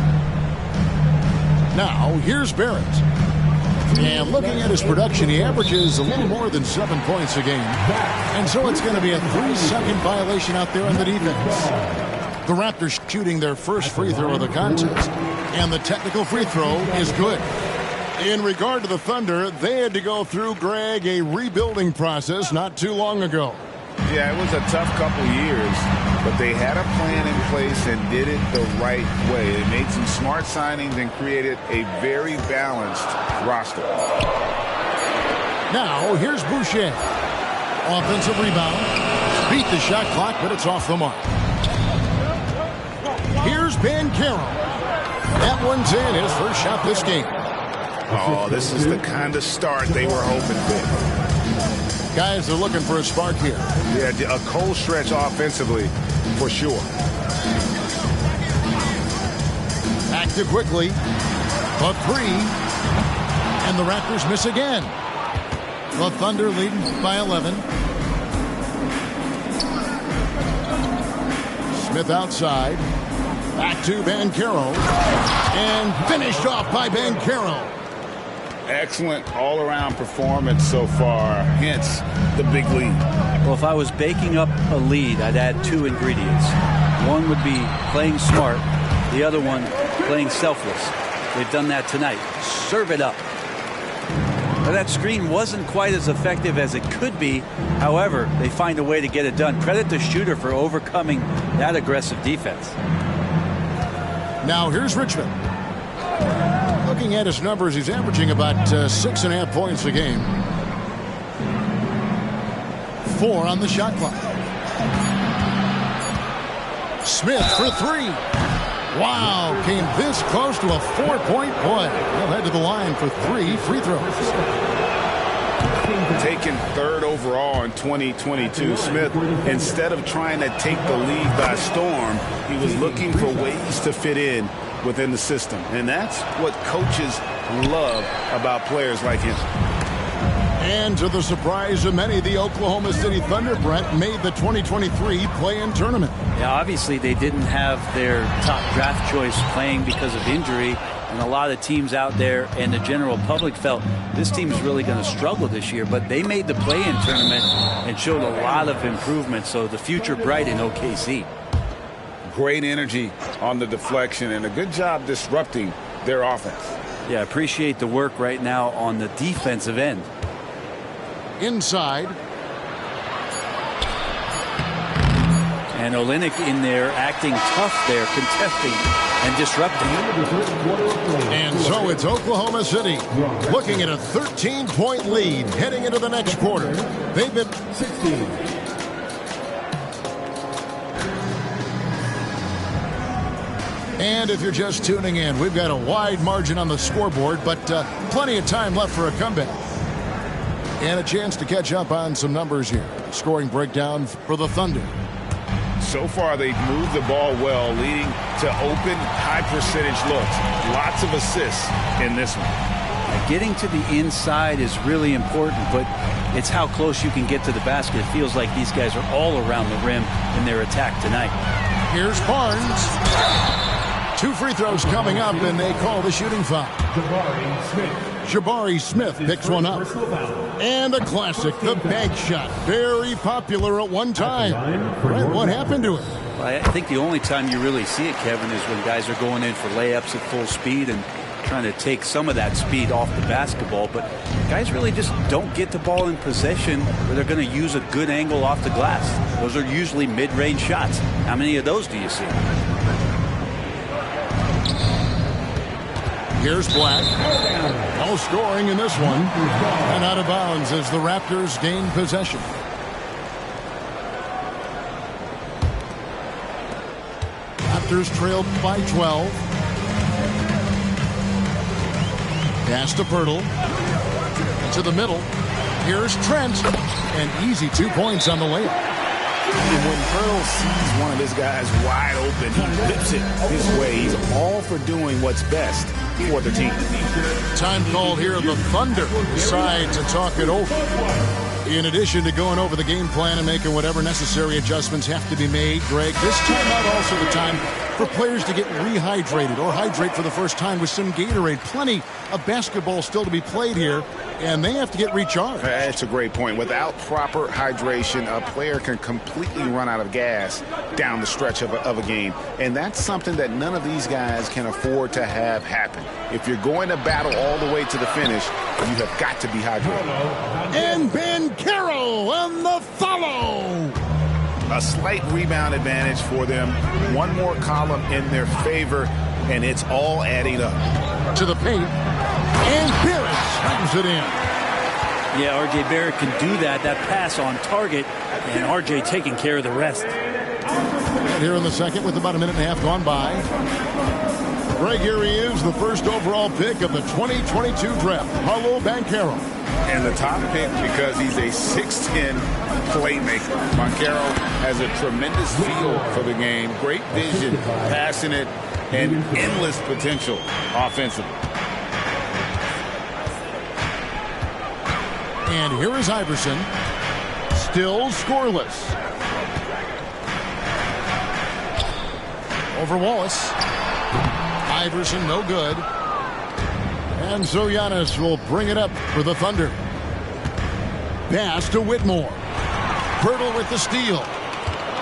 Now, here's Barrett. And looking at his production, he averages a little more than 7 points a game. And so it's going to be a 3-second violation out there on the defense. The Raptors shooting their first free throw of the contest. And the technical free throw is good. In regard to the Thunder, they had to go through, Greg, a rebuilding process not too long ago. Yeah, it was a tough couple years, but they had a plan in place and did it the right way. They made some smart signings and created a very balanced roster. Now, here's Boucher. Offensive rebound. Beat the shot clock, but it's off the mark. Here's Banchero. That one's in, his first shot this game. Oh, this is the kind of start they were hoping for. Guys are looking for a spark here. Yeah, a cold stretch offensively, for sure. Back to quickly. A three. And the Raptors miss again. The Thunder leading by 11. Smith outside. Back to Banchero. And finished off by Banchero. Excellent all-around performance so far, hence the big lead. Well, if I was baking up a lead, I'd add two ingredients. One would be playing smart. The other one, playing selfless. They've done that tonight. Serve it up. Now, that screen wasn't quite as effective as it could be. However, they find a way to get it done. Credit the shooter for overcoming that aggressive defense. Now here's Richmond. Looking at his numbers, he's averaging about 6.5 points a game. 4 on the shot clock. Smith for 3. Wow, came this close to a 4-point play. He'll head to the line for 3 free throws. Taken 3rd overall in 2022, Smith, instead of trying to take the league by storm, he was looking for ways to fit in within the system. And that's what coaches love about players like him. And to the surprise of many, the Oklahoma City Thunder, Brent, made the 2023 play-in tournament. Yeah, obviously they didn't have their top draft choice playing because of injury, and a lot of teams out there and the general public felt this team's really going to struggle this year, but they made the play-in tournament and showed a lot of improvement, so the future bright in OKC. Great energy on the deflection and a good job disrupting their offense. Yeah, appreciate the work right now on the defensive end. Inside. And Olynyk in there acting tough there, contesting and disrupting. And so it's Oklahoma City looking at a 13-point lead heading into the next quarter. They've been 16. And if you're just tuning in, we've got a wide margin on the scoreboard, but plenty of time left for a comeback. And a chance to catch up on some numbers here. Scoring breakdown for the Thunder. So far, they've moved the ball well, leading to open, high-percentage looks. Lots of assists in this one. Getting to the inside is really important, but it's how close you can get to the basket. It feels like these guys are all around the rim in their attack tonight. Here's Barnes. 2 free throws coming up, and they call the shooting foul. Jabari Smith picks one up. And a classic, the bank shot. Very popular at one time. Right, what happened to it? Well, I think the only time you really see it, Kevin, is when guys are going in for layups at full speed and trying to take some of that speed off the basketball. But guys really just don't get the ball in possession where they're going to use a good angle off the glass. Those are usually mid-range shots. How many of those do you see? Here's Black. No scoring in this one. And out of bounds as the Raptors gain possession. Raptors trailed by 12. Pass to Pirtle. To the middle. Here's Trent. And easy 2 points on the layup. And when Pirtle sees one of his guys wide open, he whips it his way. He's all for doing what's best for the team. Time called here. The Thunder decide to talk it over. In addition to going over the game plan and making whatever necessary adjustments have to be made, Greg, this timeout also the time for players to get rehydrated or hydrate for the first time with some Gatorade. Plenty of basketball still to be played here, and they have to get recharged. That's a great point. Without proper hydration, a player can completely run out of gas down the stretch of a game, and that's something that none of these guys can afford to have happen. If you're going to battle all the way to the finish, you have got to be hydrated. And Banchero on the follow. A slight rebound advantage for them. One more column in their favor, and it's all adding up. To the paint, and Barrett slams it in. Yeah, R.J. Barrett can do that. That pass on target, and R.J. taking care of the rest. And here in the second with about a minute and a half gone by. Greg, here he is, the first overall pick of the 2022 draft, Paolo Banchero. And the top pick because he's a 6'10 playmaker. Banchero has a tremendous feel for the game, great vision, passionate, and endless potential offensively. And here is Iverson, still scoreless. Over Wallace. Iverson, no good. And so Giannis will bring it up for the Thunder. Pass to Whitmore. Pirtle with the steal.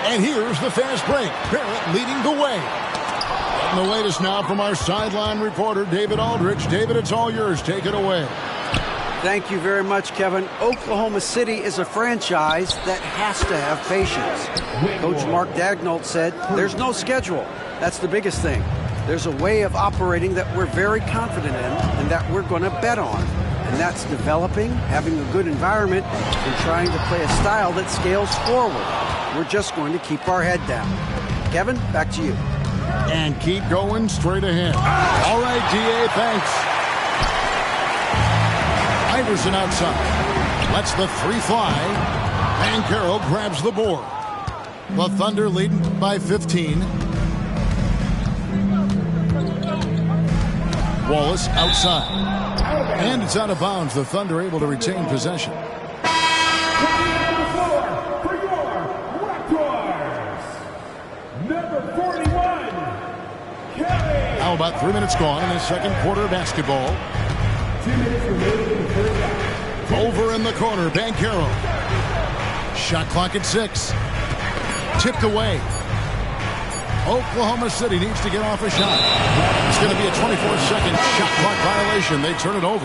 And here's the fast break. Barrett leading the way. And the latest now from our sideline reporter, David Aldridge. David, it's all yours. Take it away. Thank you very much, Kevin. Oklahoma City is a franchise that has to have patience. Coach Mark Daigneault said there's no schedule. That's the biggest thing. There's a way of operating that we're very confident in and that we're going to bet on. And that's developing, having a good environment, and trying to play a style that scales forward. We're just going to keep our head down. Kevin, back to you. And keep going straight ahead. All right, D.A., thanks. Iverson outside. Lets the three fly. Banchero grabs the board. The Thunder leading by 15. Wallace outside. And it's out of bounds. The Thunder able to retain possession. Number 41, Now about 3 minutes gone in the second quarter of basketball. 2 minutes remaining in the third half. Over in the corner, Banchero. Shot clock at 6. Tipped away. Oklahoma City needs to get off a shot. It's going to be a 24-second shot clock violation. They turn it over.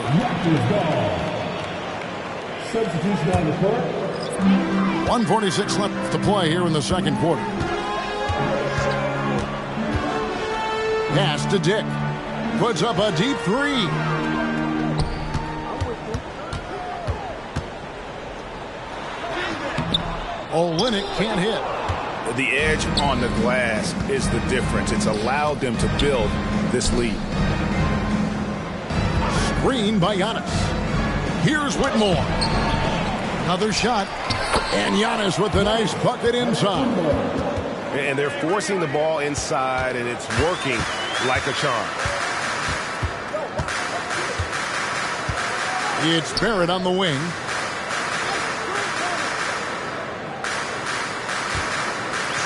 Substitution on the court. 1:46 left to play here in the second quarter. Pass to Dick. Puts up a deep three. Olynyk can't hit. The edge on the glass is the difference. It's allowed them to build this lead. Screen by Giannis. Here's Whitmore. Another shot. And Giannis with a nice bucket inside. And they're forcing the ball inside, and it's working like a charm. It's Barrett on the wing.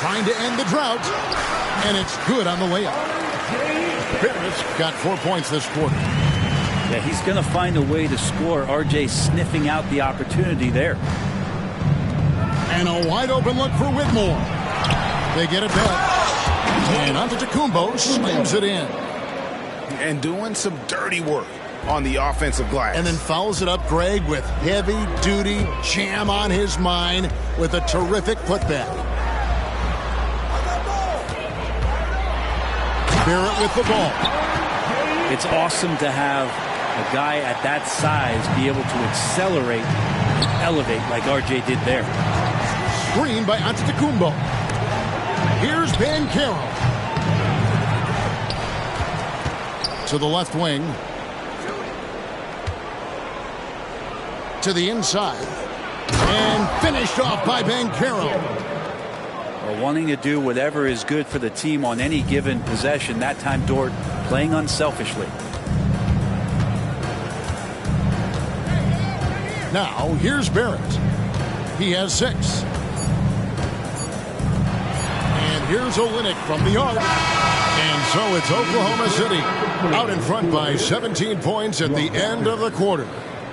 Trying to end the drought. And it's good on the layup. Barrett's got 4 points this quarter. Yeah, he's going to find a way to score. RJ sniffing out the opportunity there. And a wide open look for Whitmore. They get it back. And Antetokounmpo slams it in. And doing some dirty work on the offensive glass. And then fouls it up, Greg, with heavy-duty jam on his mind with a terrific putback. Barrett with the ball. It's awesome to have a guy at that size be able to accelerate and elevate like RJ did there. Screen by Antetokounmpo. Here's Banchero. To the left wing. To the inside. And finished off by Banchero. Well, wanting to do whatever is good for the team on any given possession. That time Dort playing unselfishly. Now here's Barrett. He has 6. And here's Olynyk from the arc. And so it's Oklahoma City out in front by 17 points at the end of the quarter.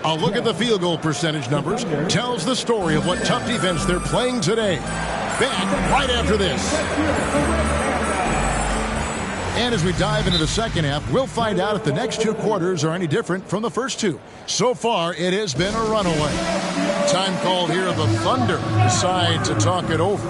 A look at the field goal percentage numbers tells the story of what tough defense they're playing today. Back right after this. And as we dive into the second half, we'll find out if the next 2 quarters are any different from the first 2. So far, it has been a runaway. Time called here. The Thunder decide to talk it over.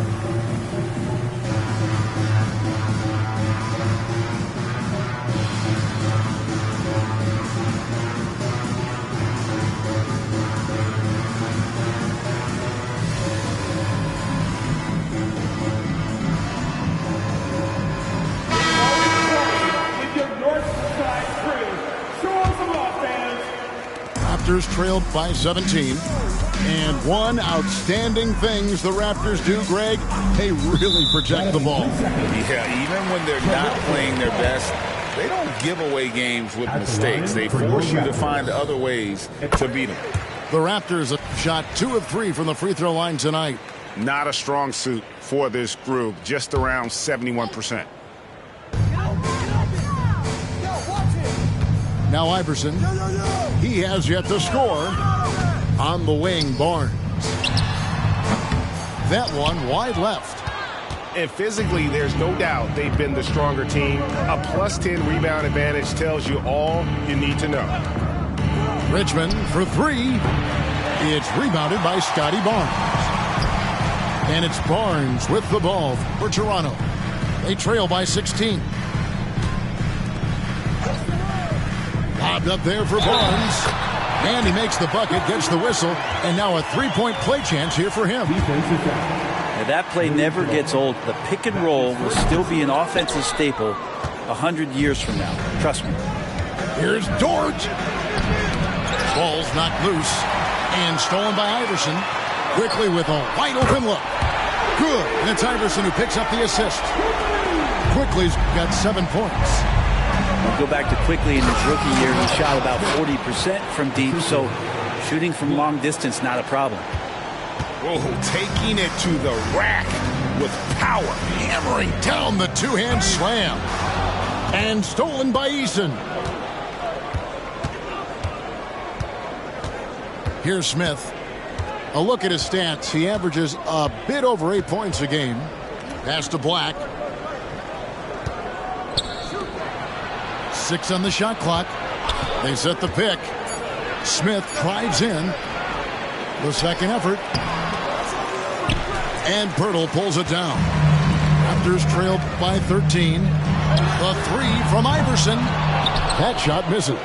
Raptors trailed by 17. And one outstanding things the Raptors do, Greg, they really protect the ball. Yeah, even when they're not playing their best, they don't give away games with mistakes. They force you to find other ways to beat them. The Raptors have shot 2 of 3 from the free throw line tonight. Not a strong suit for this group, just around 71%. Now Iverson, he has yet to score. On the wing, Barnes. That one wide left. And physically, there's no doubt they've been the stronger team. A +10 rebound advantage tells you all you need to know. Richmond for 3. It's rebounded by Scotty Barnes. And it's Barnes with the ball for Toronto. They trail by 16. Lobbed up there for Barnes. And he makes the bucket, gets the whistle, and now a three-point play chance here for him. Now that play never gets old. The pick and roll will still be an offensive staple 100 years from now. Trust me. Here's Dort. Ball's knocked loose and stolen by Iverson. Quickly with a wide-open look. Good. And it's Iverson who picks up the assist. Quickly's got 7 points. We'll go back to Quickly in his rookie year. He shot about 40% from deep, so shooting from long distance, not a problem. Oh, taking it to the rack with power. Hammering down the two-hand slam. And stolen by Eason. Here's Smith. A look at his stats. He averages a bit over 8 points a game. Pass to Black. 6 on the shot clock. They set the pick. Smith drives in. The second effort. And Pirtle pulls it down. Raptors trailed by 13. The 3 from Iverson. That shot misses.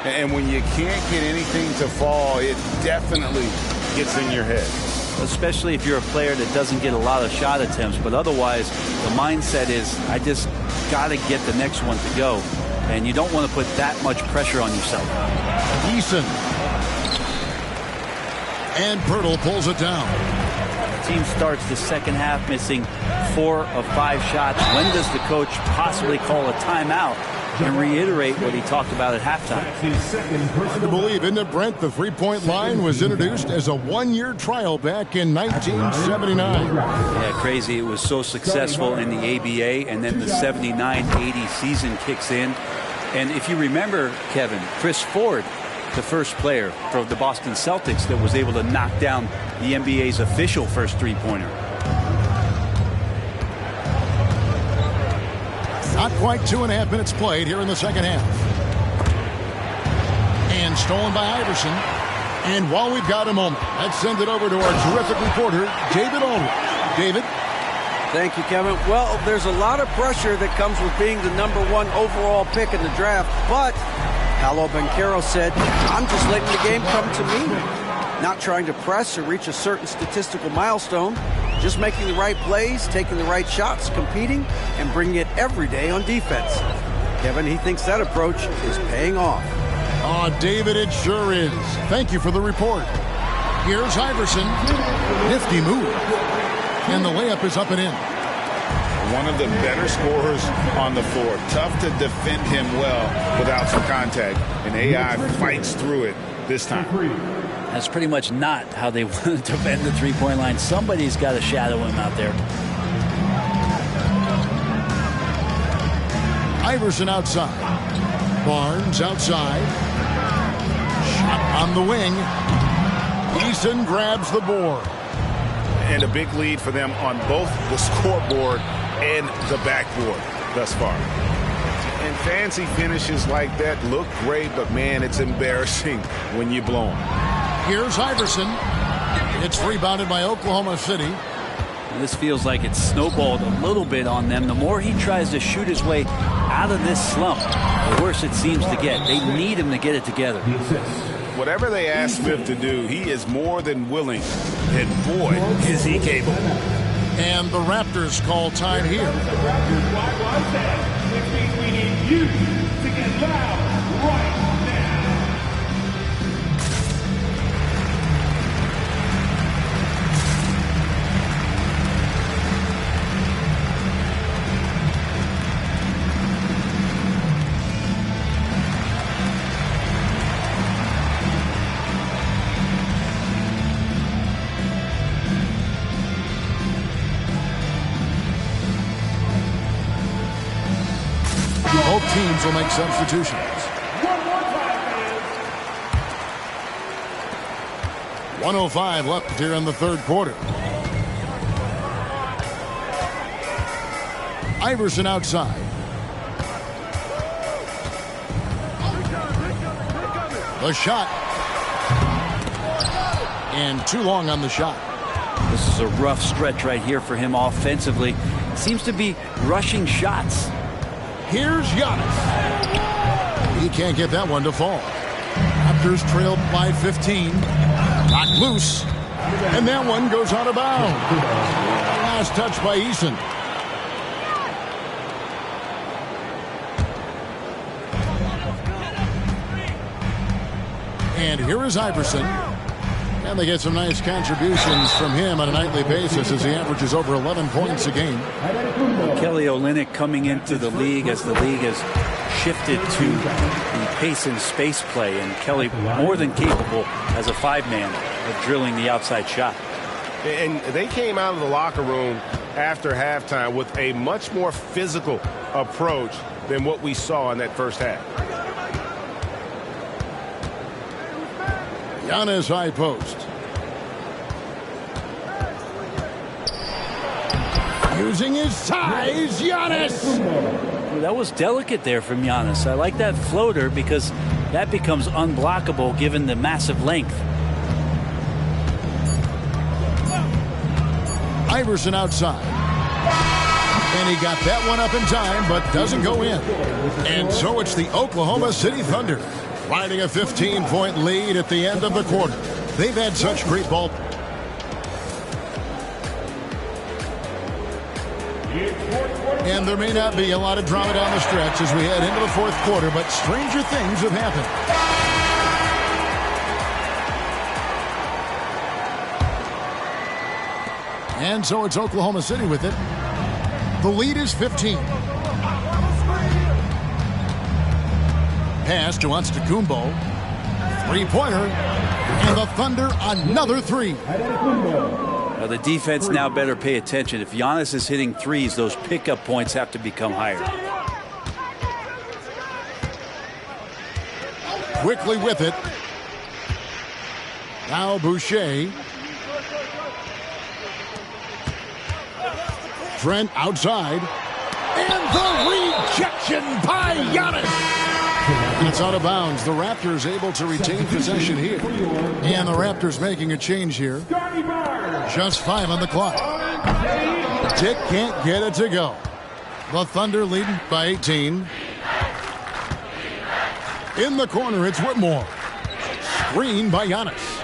And when you can't get anything to fall, it definitely gets in your head. Especially if you're a player that doesn't get a lot of shot attempts. But otherwise, the mindset is, I just got to get the next one to go. And you don't want to put that much pressure on yourself. Eason. And Pirtle pulls it down. The team starts the second half missing 4 of 5 shots. When does the coach possibly call a timeout and reiterate what he talked about at halftime? Hard to believe, isn't it, Brent? The three-point line was introduced as a one-year trial back in 1979. Yeah, crazy. It was so successful in the ABA, and then the 79-80 season kicks in. And if you remember, Kevin, Chris Ford, the first player for the Boston Celtics that was able to knock down the NBA's official first three-pointer. Not quite 2.5 minutes played here in the second half. And stolen by Iverson. And while we've got a moment, let's send it over to our terrific reporter, David Aldridge. David? Thank you, Kevin. Well, there's a lot of pressure that comes with being the #1 overall pick in the draft, but Paolo Banchero said, I'm just letting the game come to me. Not trying to press or reach a certain statistical milestone. Just making the right plays, taking the right shots, competing, and bringing it every day on defense. Kevin, he thinks that approach is paying off. Oh, David, it sure is. Thank you for the report. Here's Iverson. Nifty move. And the layup is up and in. One of the better scorers on the floor. Tough to defend him well without some contact. And AI fights through it this time. That's pretty much not how they want to defend the three-point line. Somebody's got to shadow him out there. Iverson outside. Barnes outside. Shot on the wing. Eason grabs the board. And a big lead for them on both the scoreboard and the backboard thus far. And fancy finishes like that look great, but man, it's embarrassing when you blow them. Here's Iverson. It's rebounded by Oklahoma City. And this feels like it's snowballed a little bit on them. The more he tries to shoot his way out of this slump, the worse it seems to get. They need him to get it together. Whatever they ask Smith to do, he is more than willing. And boy, is he capable. And the Raptors call time here. Which means we need you to get loud right now. Both teams will make substitutions. 1:05 left here in the third quarter. Iverson outside. The shot. And too long on the shot. This is a rough stretch right here for him offensively. Seems to be rushing shots. Here's Giannis. He can't get that one to fall. Raptors trailed by 15. Knocked loose. And that one goes out of bounds. Last touch by Eason. And here is Iverson. And they get some nice contributions from him on a nightly basis as he averages over 11 points a game. Kelly Olynyk coming into the league as the league has shifted to the pace and space play. And Kelly more than capable as a five-man of drilling the outside shot. And they came out of the locker room after halftime with a much more physical approach than what we saw in that first half. Giannis high post. Using his size, Giannis! Well, that was delicate there from Giannis. I like that floater because that becomes unblockable given the massive length. Iverson outside. And he got that one up in time, but doesn't go in. And so it's the Oklahoma City Thunder riding a 15-point lead at the end of the quarter. They've had such great ball. And there may not be a lot of drama down the stretch as we head into the fourth quarter, but stranger things have happened. And so it's Oklahoma City with it. The lead is 15. Pass to Antetokounmpo. Three-pointer. And the Thunder another three. Well, the defense now better pay attention. If Giannis is hitting threes, those pickup points have to become higher. Quickly with it. Now Boucher. Trent outside. And the rejection by Giannis. It's out of bounds. The Raptors able to retain possession here. And the Raptors making a change here. Just 5 on the clock. Dick can't get it to go. The Thunder leading by 18. In the corner, it's Whitmore. Screen by Giannis.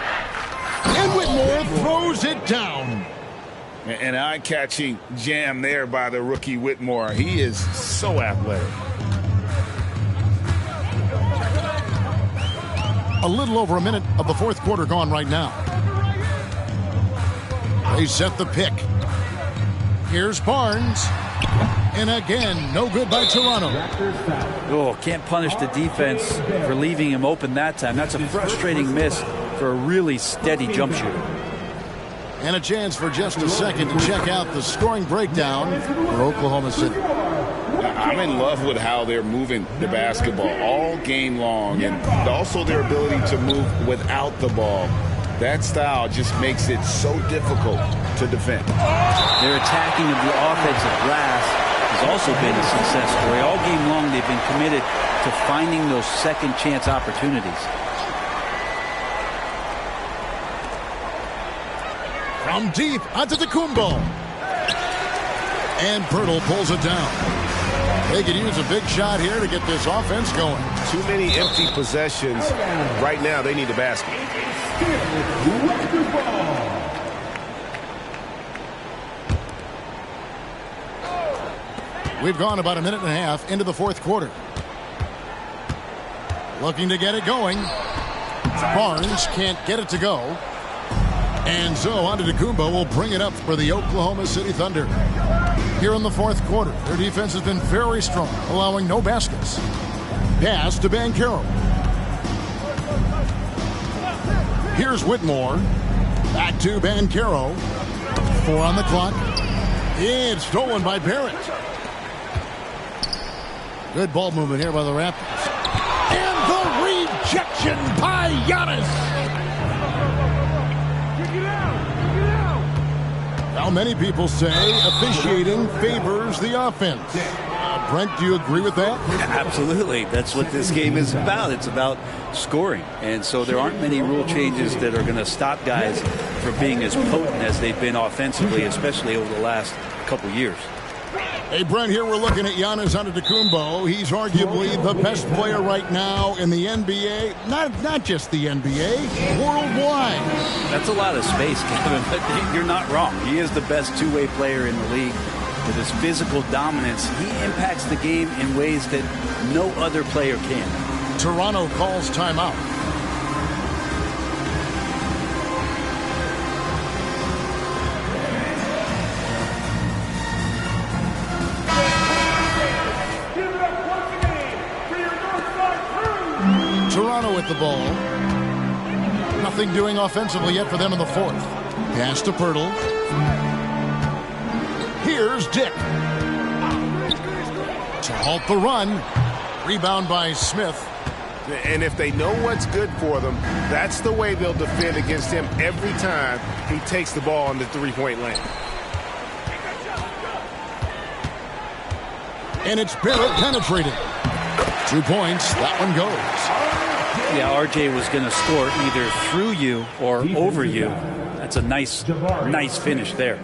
And Whitmore throws it down. An eye-catching jam there by the rookie Whitmore. He is so athletic. A little over a minute of the fourth quarter gone right now. They set the pick. Here's Barnes. And again, no good by Toronto. Oh, can't punish the defense for leaving him open that time. That's a frustrating miss for a really steady jump shooter. And a chance for just a second to check out the scoring breakdown for Oklahoma City. I'm in love with how they're moving the basketball all game long, and also their ability to move without the ball. That style just makes it so difficult to defend. Their attacking of the offensive glass has also been a success story. All game long, they've been committed to finding those second chance opportunities. From deep onto the Kumbo. And Pirtle pulls it down. They could use a big shot here to get this offense going. Too many empty possessions. Right now, they need a basket. We've gone about a minute and a half into the fourth quarter. Looking to get it going. Barnes can't get it to go. And so Antetokounmpo will bring it up for the Oklahoma City Thunder. Here in the fourth quarter, their defense has been very strong, allowing no baskets. Pass to Banchero. Here's Whitmore. Back to Banchero. 4 on the clock. It's stolen by Barrett. Good ball movement here by the Raptors. And the rejection by Giannis. Now, many people say officiating favors the offense. Brent, do you agree with that? Absolutely. That's what this game is about. It's about scoring. And so there aren't many rule changes that are going to stop guys from being as potent as they've been offensively, especially over the last couple years. Hey, Brent, here we're looking at Giannis Antetokounmpo. He's arguably the best player right now in the NBA. Not just the NBA, worldwide. That's a lot of space, Kevin, but you're not wrong. He is the best two-way player in the league. With his physical dominance, he impacts the game in ways that no other player can. Toronto calls timeout. Toronto with the ball. Nothing doing offensively yet for them in the fourth. Pass to Pirtle. Here's Dick. To halt the run. Rebound by Smith. And if they know what's good for them, that's the way they'll defend against him every time he takes the ball in the three-point lane. And it's Barrett penetrating. 2 points. That one goes. Yeah, RJ was going to score either through you or over you. That's a nice finish there.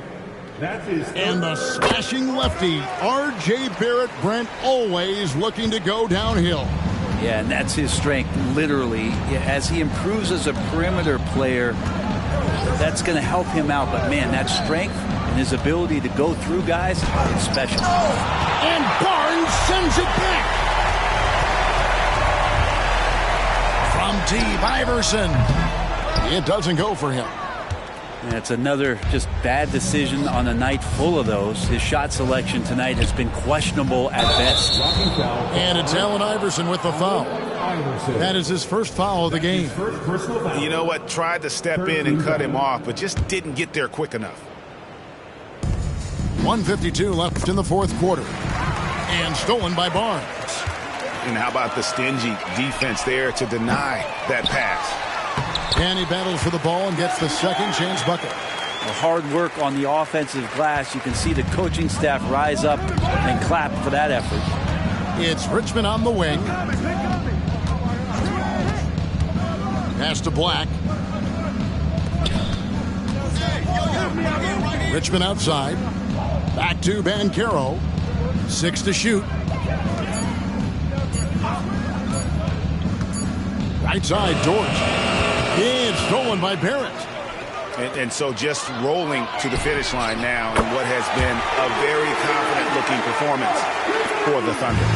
And the smashing lefty, R.J. Barrett. Brent always looking to go downhill. Yeah, and that's his strength, literally. As he improves as a perimeter player, that's going to help him out. But, man, that strength and his ability to go through guys is special. And Barnes sends it back. From T. Iverson. It doesn't go for him. That's another just bad decision on a night full of those. His shot selection tonight has been questionable at best. And it's Allen Iverson with the foul. That is his first foul of the game. You know what? Tried to step in and cut him off, but just didn't get there quick enough. 1:52 left in the fourth quarter. And stolen by Barnes. And how about the stingy defense there to deny that pass? And he battles for the ball and gets the second chance bucket. The hard work on the offensive glass. You can see the coaching staff rise up and clap for that effort. It's Richmond on the wing. Pass to Black. Richmond outside. Back to Banchero. 6 to shoot. Right side, George. It's stolen by Barrett. And so just rolling to the finish line now in what has been a very confident-looking performance for the Thunder.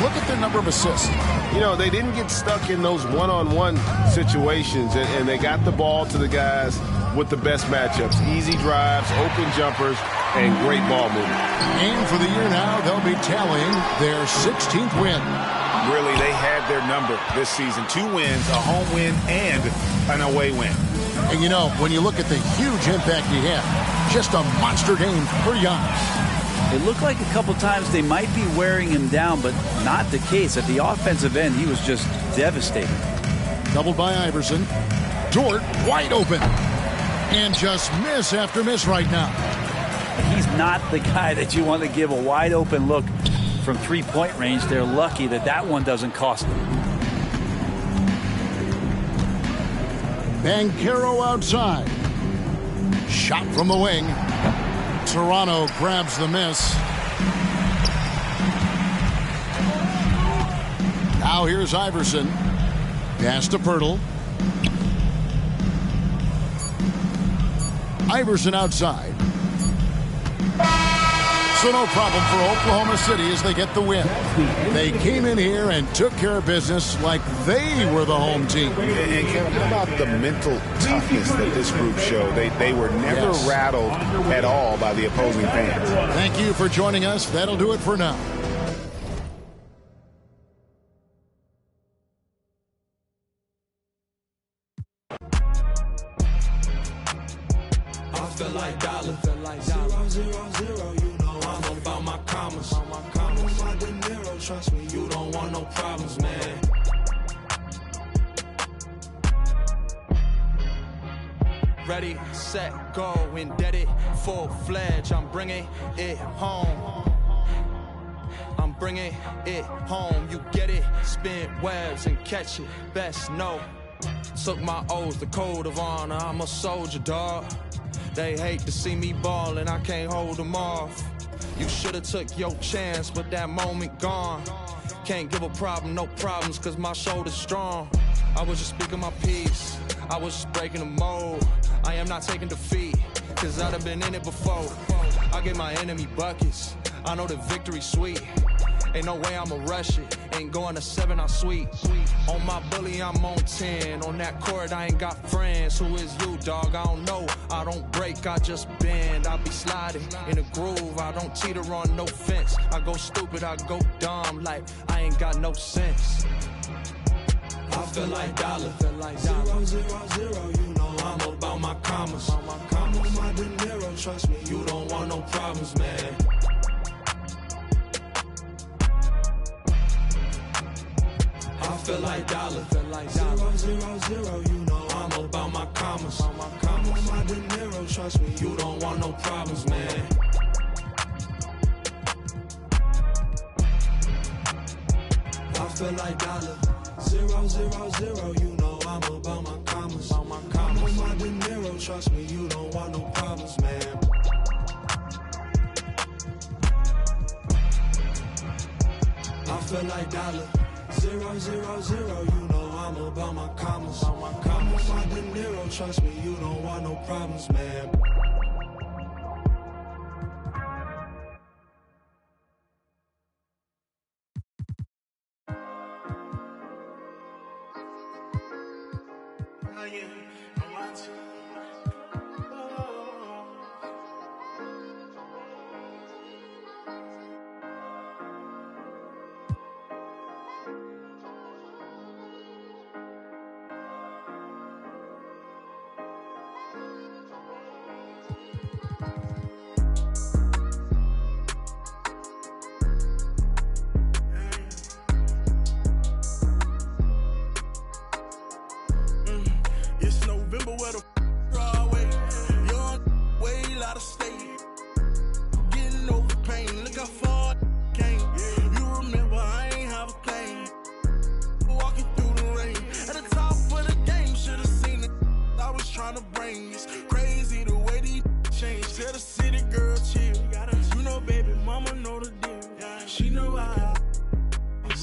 Look at their number of assists. You know, they didn't get stuck in those one-on-one situations, and they got the ball to the guys with the best matchups. Easy drives, open jumpers, and great ball movement. And for the year now, they'll be tallying their 16th win. Really, they had their number this season. 2 wins, a home win, and an away win. And, you know, when you look at the huge impact he had, just a monster game for Giannis. It looked like a couple times they might be wearing him down, but not the case. At the offensive end, he was just devastating. Doubled by Iverson. Dort wide open. And just miss after miss right now. He's not the guy that you want to give a wide open look from three-point range. They're lucky that that one doesn't cost them. Banchero outside. Shot from the wing. Toronto grabs the miss. Now here's Iverson. Pass to Pirtle. Iverson outside. So no problem for Oklahoma City as they get the win. They came in here and took care of business like they were the home team. And how about the mental toughness that this group showed? They were never rattled at all by the opposing fans. Thank you for joining us. That'll do it for now. I feel like dollar. 0, 0, 0, you know I'm about my commas. I'm on my De Niro trust me, you don't want no problems, man. Ready, set, go, indebted, full-fledged, I'm bringing it home. I'm bringing it home, you get it, spin webs and catch it, best know. Took my oaths, the code of honor, I'm a soldier, dawg. They hate to see me ballin', I can't hold them off. You should've took your chance, but that moment gone. Can't give a problem, no problems, cause my shoulder's strong. I was just speaking my piece, I was just breaking the mold. I am not taking defeat, cause I'd have been in it before. I get my enemy buckets, I know the victory's sweet. Ain't no way I'ma rush it, ain't going to 7, I sweet. On my bully, I'm on 10. On that court, I ain't got friends. Who is you, dog? I don't know. I don't break, I just bend. I be sliding in a groove, I don't teeter on no fence. I go stupid, I go dumb, like I ain't got no sense. I feel like dollar. 0, 0, 0, you know I'm about my commas. I'm on my De Niro, trust me, you don't want no problems, man. I feel like dollar. 0, 0, 0, you know I'm about my commas. I'm on my De Niro, trust me, you don't want no problems, man. I feel like dollar. 0, 0, 0, you know I'm about my commas. I'm on my De Niro, trust me, you don't want no problems, man. I feel like dollar. 0, 0, 0, you know I'm about my commas. I'm on my De Niro, trust me, you don't want no problems, man. It's November where the Broadway, young, way out of state, getting over pain. Look how far I came. You remember I ain't have a claim. Walking through the rain at the top of the game, should've seen it. I was trying to bring it's crazy the way these change. Tell the city girl chill. You know, baby mama know the deal. She know I.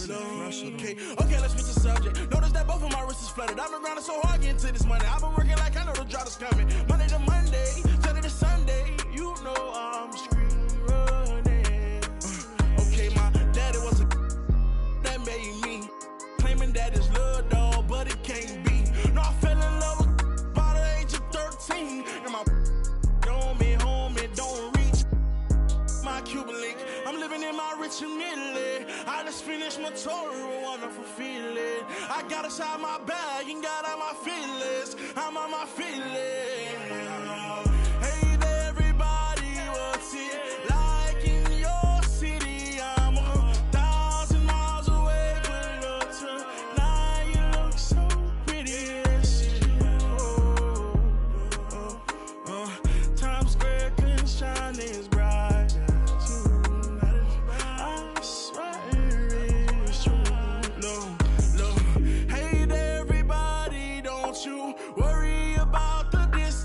Okay, let's switch the subject. Notice that both of my wrists is flooded. I've been grinding so hard getting to this money. I've been working like I know the drought is coming. Monday to Monday, Sunday to Sunday. You know I'm screaming running. Okay, my daddy was a that made me. Claiming that it's love, dog, but it can't be. No, I fell in love with by the age of 13. And my don't be home, it don't reach my Cuban link. I'm living in my rich and Italy. I just finished my tour, a wonderful feeling. I got inside my bag and got out my feelings. I'm on my feelings. Hey there, everybody, what's it like in your city? I'm 1,000 miles away, but look tonight, you look so pretty. Times Square can shine as bright as you. I swear it's true. Look. Hey there, everybody, don't you worry about the distance.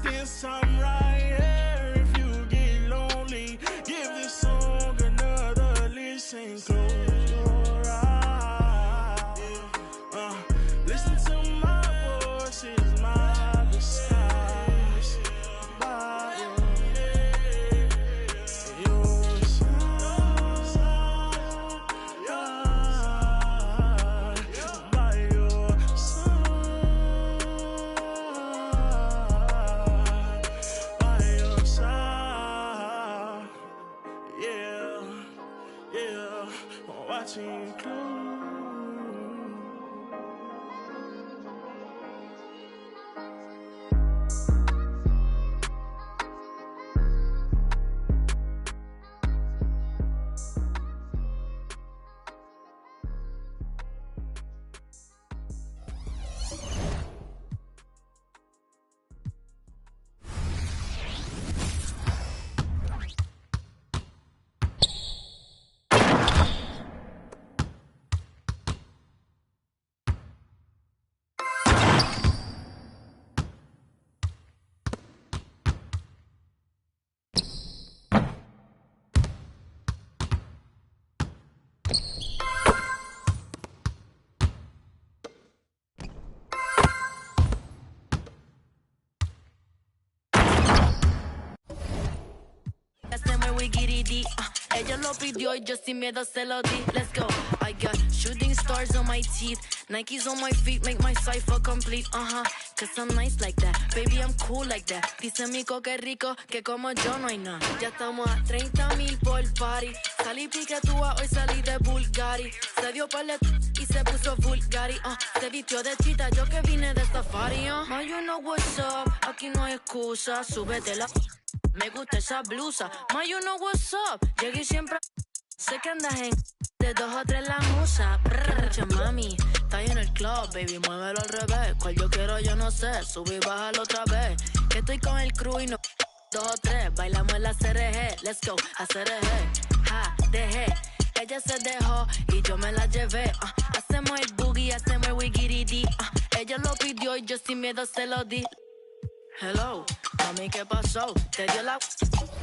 wiggy. Ella lo pidió y yo sin miedo se lo di. Let's go. I got shooting stars on my teeth, Nikes on my feet, make my cipher complete. Cause I'm nice like that, baby I'm cool like that. Dice Mico que rico, que como yo no hay nada. Ya estamos a 30,000 por party. Salí piquetúa, hoy salí de Bulgari. Se dio palet y se puso Bulgari. Se vistió de chita, yo que vine de safari. Now you know what's up, aquí no hay excusa. Súbete la... Me gusta esa blusa. Ma, you know what's up. Llegué siempre. Sé que andas en de 2 o 3 la musa. Que mucha mami. Está ahí en el club, baby, muévelo al revés. Cual yo quiero, yo no sé. Sube y bájalo otra vez. Que estoy con el crew y no 2 o 3. Bailamos en la CRG. Let's go, a CRG. Ja, dejé. Ella se dejó y yo me la llevé. Hacemos el boogie, hacemos el wiggy. Ella lo pidió y yo sin miedo se lo di. Hello, mami, ¿qué pasó? Te dio la...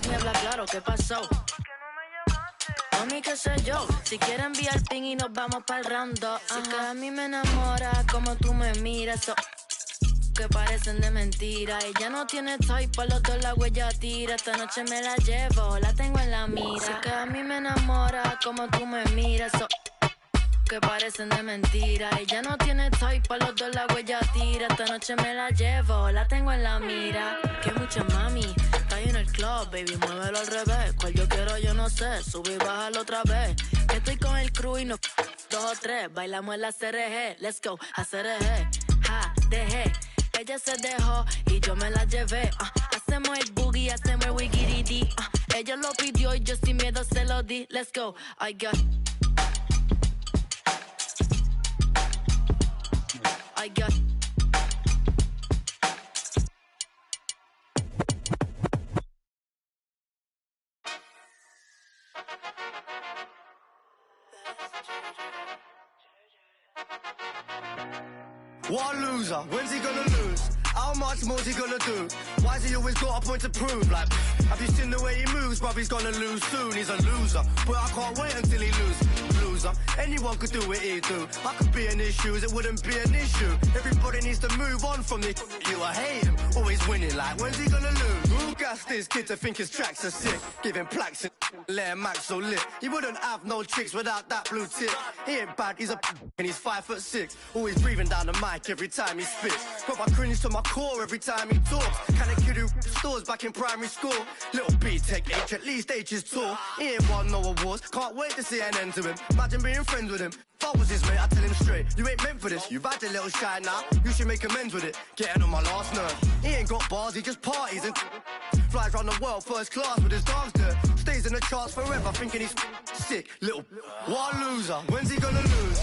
Me habla claro, ¿qué pasó? ¿Por qué no me llamaste? Mami, qué sé yo. Si quieres enviar ping y nos vamos pa'l round 2. Si que a mí me enamora como tú me miras. Que parecen de mentira. Ella no tiene type, pa' los dos la huella tira. Esta noche me la llevo, la tengo en la mira. Si que a mí me enamora como tú me miras. Que parecen de mentira. Ella no tiene type, pa' los dos la huella tira. Esta noche me la llevo, la tengo en la mira. Que mucha mami, está ahí en el club, baby, muévelo al revés. Cual yo quiero, yo no sé, sube y bájalo otra vez. Que estoy con el crew y no 2 o 3, bailamos en la CRG. Let's go, a CRG, ja, dejé. Ella se dejó y yo me la llevé. Hacemos el boogie, hacemos el wiggy. Ella lo pidió y yo sin miedo se lo di. Let's go, I got... What a loser, when's he gonna lose? How much more's he gonna do? Why's he always got a point to prove? Like, have you seen the way he moves? Bruv, he's gonna lose soon, he's a loser. But I can't wait until he loses. Loser, anyone could do what he do. I could be in his shoes, it wouldn't be an issue. Everybody needs to move on from this. You, I hate him, always winning. Like, when's he gonna lose? Who gassed this kid to think his tracks are sick? Give him plaques and let him act so lit. He wouldn't have no chicks without that blue tip. He ain't bad, he's a and he's 5'6". Always breathing down the mic every time he spits. Got my cringe to my core every time he talks. Kinda kid who stores back in primary school. Little B-Tech H, at least H is tall. He ain't won no awards, can't wait to see an end to him. Imagine being friends with him. If I was his mate, I'd tell him straight, you ain't meant for this. You've had a little shine now, you should make amends with it. Getting on my last nerve. He ain't got bars, he just parties and flies around the world first class with his dogs there. Stays in the charts forever, thinking he's sick. Little, what a loser. When's he gonna lose?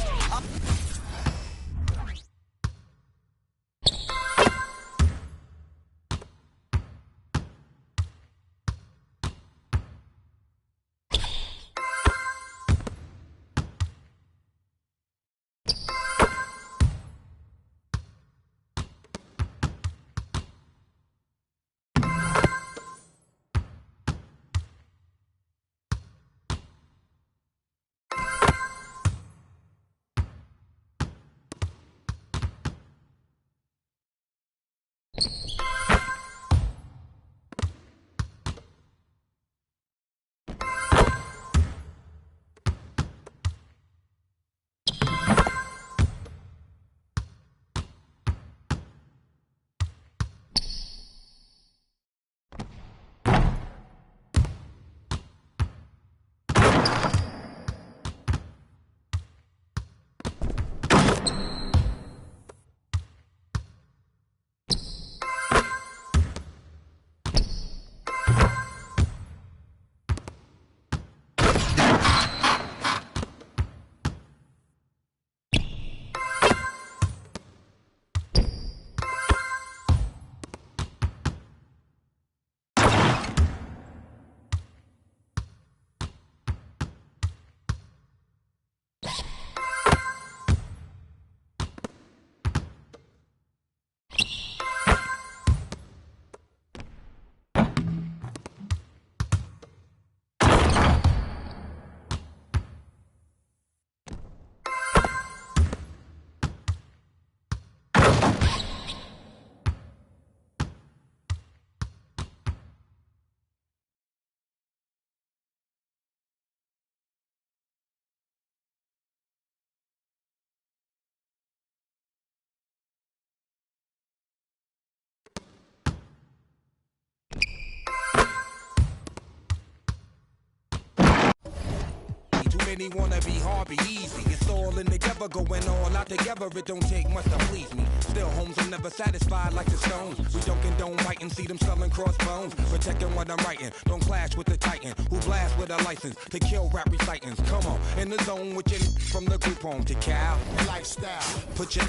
Many wanna be Harvey Easy. It's all in together, going all out together. It don't take much to please me. Still, homes are never satisfied like the Stones. We don't condone biting, see them selling crossbones. Protecting what I'm writing, don't clash with the Titan who blast with a license to kill rap recitants. Come on, in the zone with your from the group home to Cal. Lifestyle. Put your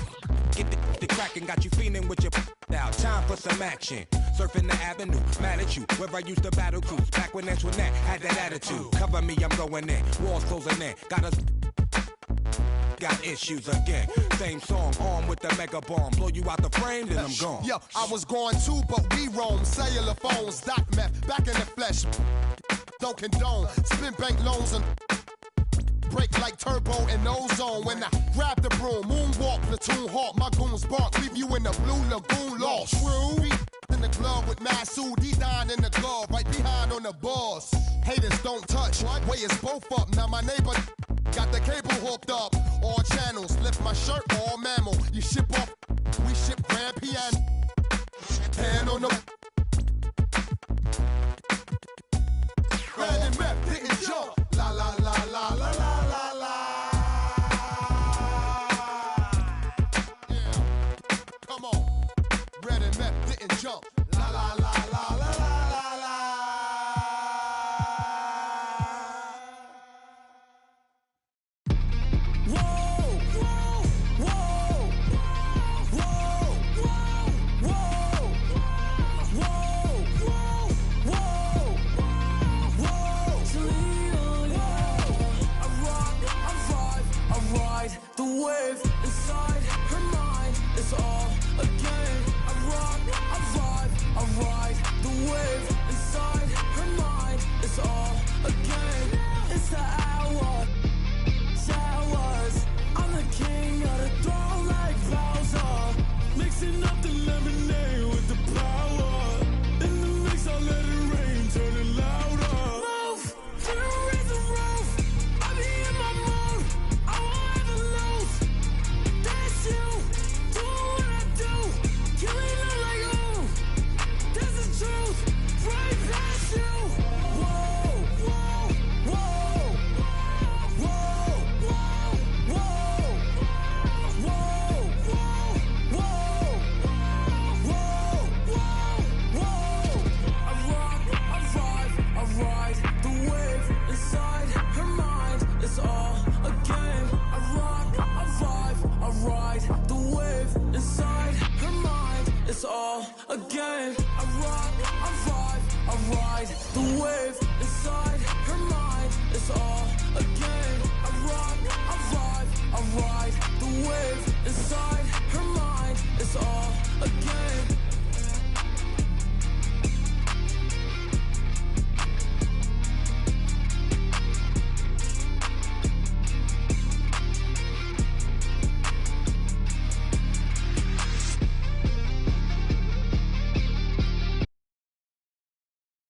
get the crackin', got you feeling with your out. Time for some action. Surfing the avenue, mad at you. Where I used to battle cruise, back when Antoinette had that attitude. Cover me, I'm going in. Walls closing in. Got issues again. Same song, armed with the mega bomb. Blow you out the frame, then I'm gone. Yo, I was going too, but we roam. Cellular phones, doc meth, back in the flesh. Don't condone. Spin bank loans and break like turbo and ozone. When I grab the broom, moonwalk, platoon hawk, my goons bark, leave you in the blue lagoon lost. True. In the glove with Masood, he dying in the glove, right behind on the boss. Haters don't touch, way is both up. Now my neighbor got the cable hooked up. All channels, lift my shirt, all mammal. You ship off, we ship grand piano. Hand on the Red and meth, didn't jump. La la la la la la la la. Yeah, come on. Red and meth didn't jump. La la la la la la la la. Whoa, whoa, whoa, whoa, whoa, whoa, whoa, whoa, whoa. Toledo, yeah. I ride the wave inside her mind. It's all a game. I ride the wave inside her mind. It's all a game. It's the hour. Showers. I'm the king of the throne like Bowser. Mixing up the lemonade with the power. In the mix, I let it rain, turn it louder. Move to the reason roof. I be in my mood. I won't ever lose. That's you. Doing what I do. Killing them like ooh. That's the truth. Right past you. Whoa, whoa, whoa. Whoa, whoa, whoa. Whoa, whoa, whoa. Whoa, whoa. I ride the wave inside her mind. It's all a game. I ride the wave inside her mind. It's all a game. I ride the wave inside her mind. It's all a game. I ride the wave inside her mind. It's all a game.